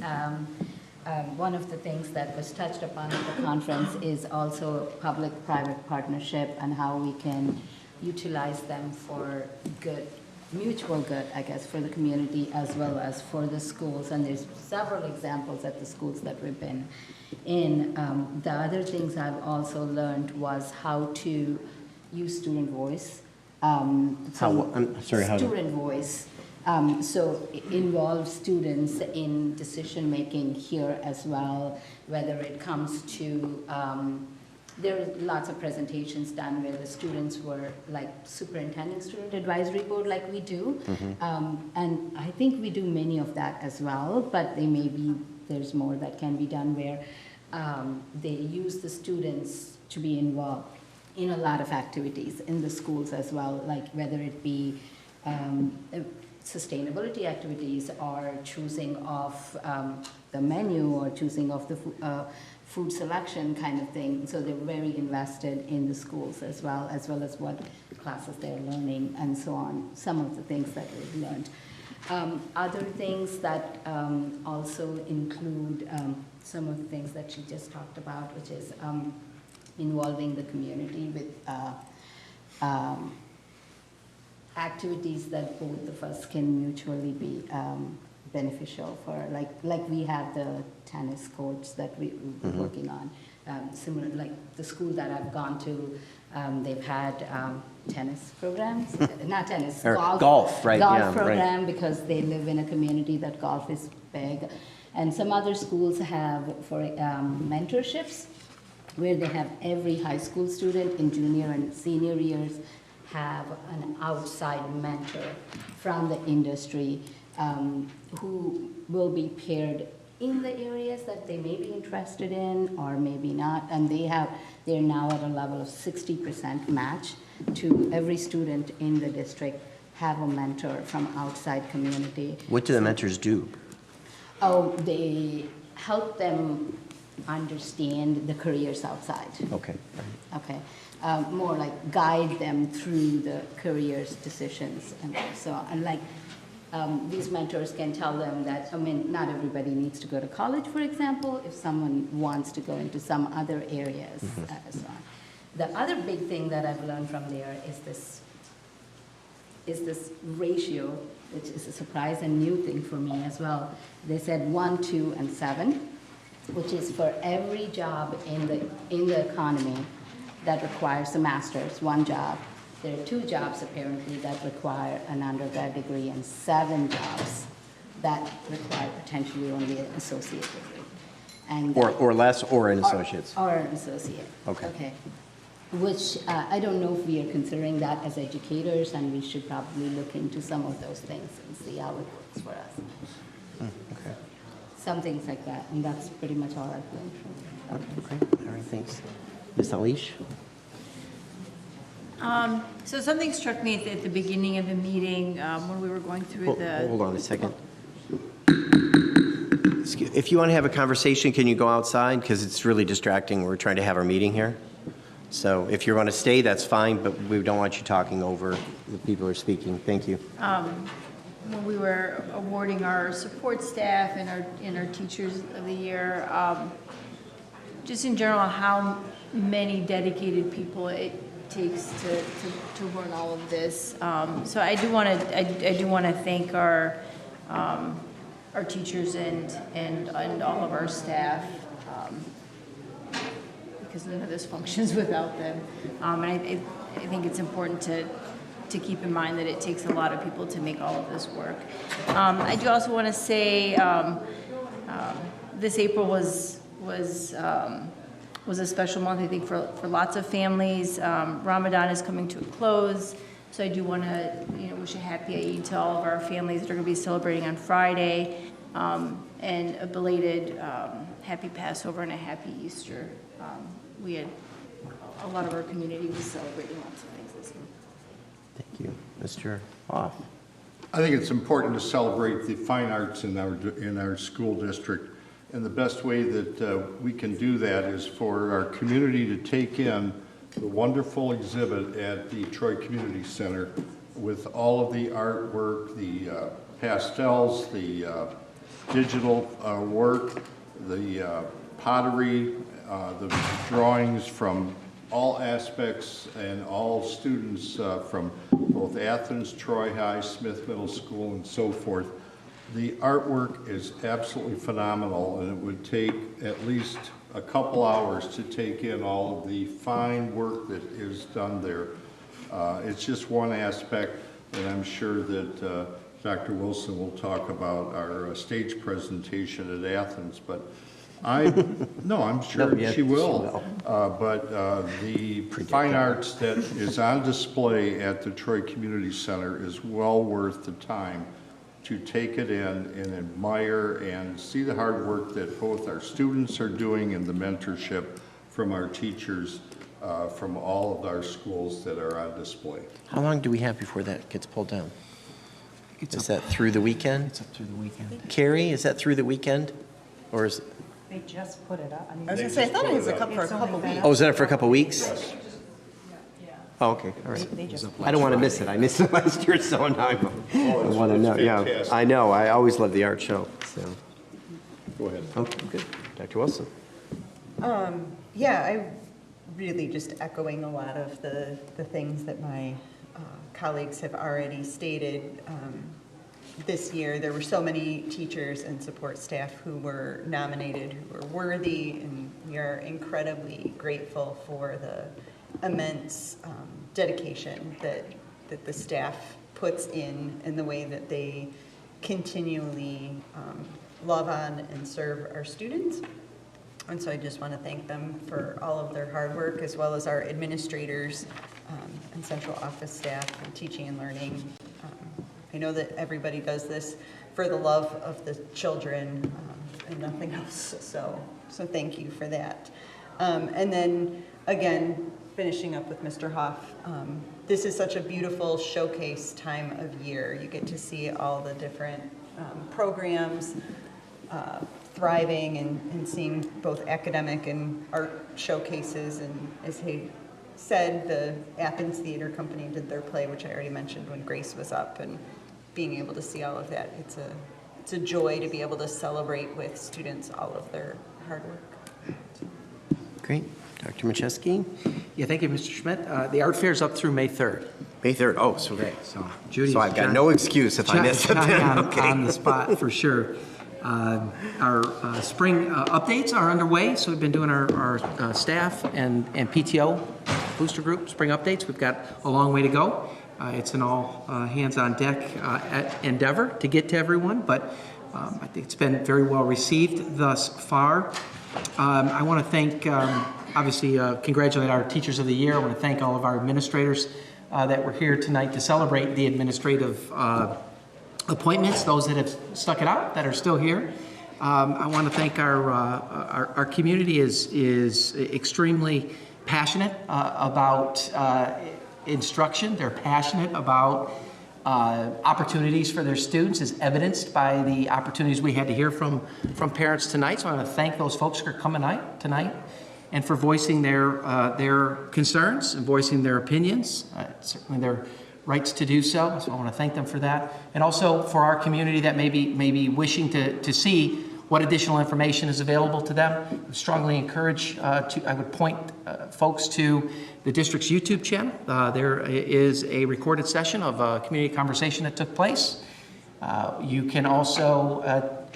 One of the things that was touched upon at the conference is also public-private partnership and how we can utilize them for good, mutual good, I guess, for the community as well as for the schools. And there's several examples at the schools that we've been in. The other things I've also learned was how to use student voice. Student voice. So involve students in decision-making here as well, whether it comes to, there are lots of presentations done where the students were like superintending student advisory board like we do. Mm-hmm. And I think we do many of that as well, but there's more that can be done where they use the students to be involved in a lot of activities in the schools as well, like whether it be sustainability activities or choosing of the menu or choosing of the food selection kind of thing. So they're very invested in the schools as well as what classes they're learning and so on, some of the things that we've learned. Other things that also include some of the things that she just talked about, which is involving the community with activities that both of us can mutually be beneficial for. Like we have the tennis courts that we're working on. Similar, like the school that I've gone to, they've had tennis programs, not tennis, golf, right? Golf Yeah, program, right. because they live in a community that golf is big. And some other schools have for mentorships, where they have every high school student in junior and senior years have an outside mentor from the industry who will be paired in the areas that they may be interested in or maybe not. And they're now at a level of 60% match to every student in the district have a mentor from outside community. What do the mentors do? Oh, they help them understand the careers outside. Okay. Okay. More like guide them through the careers decisions and so on. And like these mentors can tell them that, I mean, not everybody needs to go to college, for example, if someone wants to go into some other areas and so on. The other big thing that I've learned from there is this ratio, which is a surprise and new thing for me as well. They said 1, 2, and 7, which is for every job in the economy that requires a master's, one job. There are 2 jobs apparently that require an undergrad degree and 7 jobs that require potentially only an associate degree. And Or less, or an associate's. Or an associate. Okay. Which I don't know if we are considering that as educators, and we should probably look into some of those things and see how it works for us. Okay. Some things like that, and that's pretty much all I've learned from Okay. All right, thanks. Ms. Alish? So something struck me at the beginning of the meeting when we were going through Hold on a second. If you want to have a conversation, can you go outside? Because it's really distracting. We're trying to have our meeting here. So if you want to stay, that's fine, but we don't want you talking over the people who are speaking. Thank you. when we were awarding our support staff and our teachers of the year, just in general, how many dedicated people it takes to run all of this. So I do want to thank our teachers and all of our staff, because none of this functions without them. And I think it's important to keep in mind that it takes a lot of people to make all of this work. I do also want to say this April was a special month, I think, for lots of families. Ramadan is coming to a close, so I do want to wish a happy Eid to all of our families that are going to be celebrating on Friday, and a belated happy Passover and a happy Easter. We had a lot of our community was celebrating lots of things this year. Thank you. Mr. Hoff. I think it's important to celebrate the fine arts in our school district. And the best way that we can do that is for our community to take in the wonderful exhibit at the Troy Community Center with all of the artwork, the pastels, the digital work, the pottery, the drawings from all aspects and all students from both Athens, Troy High, Smith Middle School, and so forth. The artwork is absolutely phenomenal, and it would take at least a couple hours to take in all of the fine work that is done there. It's just one aspect, and I'm sure that Dr. Wilson will talk about our stage presentation at Athens, but I'm sure she will. But the fine arts that is on display at the Troy Community Center is well worth the time to take it in and admire and see the hard work that both our students are doing and the mentorship from our teachers from all of our schools that are on display. How long do we have before that gets pulled down? Is that through the weekend? It's up through the weekend. Carrie, is that through the weekend? Or is They just put it up. I was gonna say, I thought it was for a couple weeks. Oh, is that for a couple weeks? Oh, okay, all right. I don't want to miss it. I missed it last year, so now I want to know. Yeah, fantastic. I know. I always love the art show, so. Go ahead. Okay, good. Dr. Wilson? Yeah, I really just echoing a lot of the things that my colleagues have already stated. This year, there were so many teachers and support staff who were nominated, who were worthy, and we are incredibly grateful for the immense dedication that the staff puts in the way that they continually love on and serve our students. And so I just want to thank them for all of their hard work, as well as our administrators and central office staff and teaching and learning. I know that everybody does this for the love of the children and nothing else, so thank you for that. And then, again, finishing up with Mr. Hoff, this is such a beautiful showcase time of year. You get to see all the different programs thriving and seeing both academic and art showcases. And as he said, the Athens Theater Company did their play, which I already mentioned when Grace was up, and being able to see all of that, it's a joy to be able to celebrate with students all of their hard work. Great. Dr. Macheski? Yeah, thank you, Mr. Schmidt. The art fair is up through May 3rd. May 3rd. Oh, so Judy's so I've got no excuse if I miss it. On the spot for sure. Our spring updates are underway, so we've been doing our staff and PTO booster group spring updates. We've got a long way to go. It's an all hands on deck endeavor to get to everyone, but I think it's been very well received thus far. I want to thank, obviously, congratulate our Teachers of the Year. I want to thank all of our administrators that were here tonight to celebrate the administrative appointments, those that have stuck it out, that are still here. I want to thank our community is extremely passionate about instruction. They're passionate about opportunities for their students, as evidenced by the opportunities we had to hear from parents tonight. So I want to thank those folks for coming tonight and for voicing their concerns and voicing their opinions. Certainly their rights to do so. So I want to thank them for that. And also for our community that may be wishing to see what additional information is available to them. I would strongly encourage, I would point folks to the district's YouTube channel. There is a recorded session of a community conversation that took place. You can also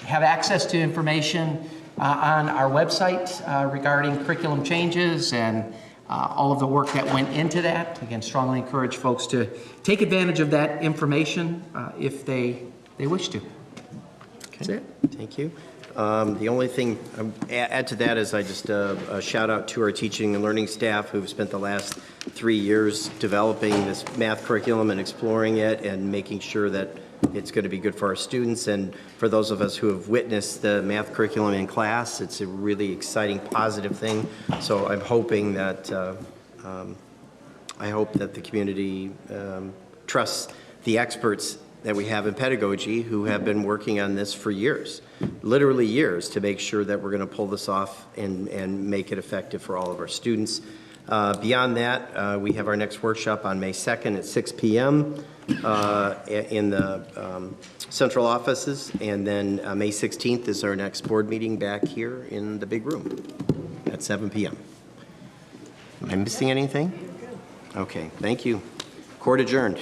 have access to information on our website regarding curriculum changes and all of the work that went into that. Again, strongly encourage folks to take advantage of that information if they wish to. That's it. Thank you. The only thing add to that is I just a shout out to our teaching and learning staff who've spent the last 3 years developing this math curriculum and exploring it and making sure that it's going to be good for our students. And for those of us who have witnessed the math curriculum in class, it's a really exciting, positive thing. So I'm hoping that the community trusts the experts that we have in pedagogy who have been working on this for years, literally years, to make sure that we're going to pull this off and make it effective for all of our students. Beyond that, we have our next workshop on May 2nd at 6 p.m. In the central offices, and then May 16th is our next board meeting back here in the big room at 7 p.m. Am I missing anything? Okay, thank you. Court adjourned.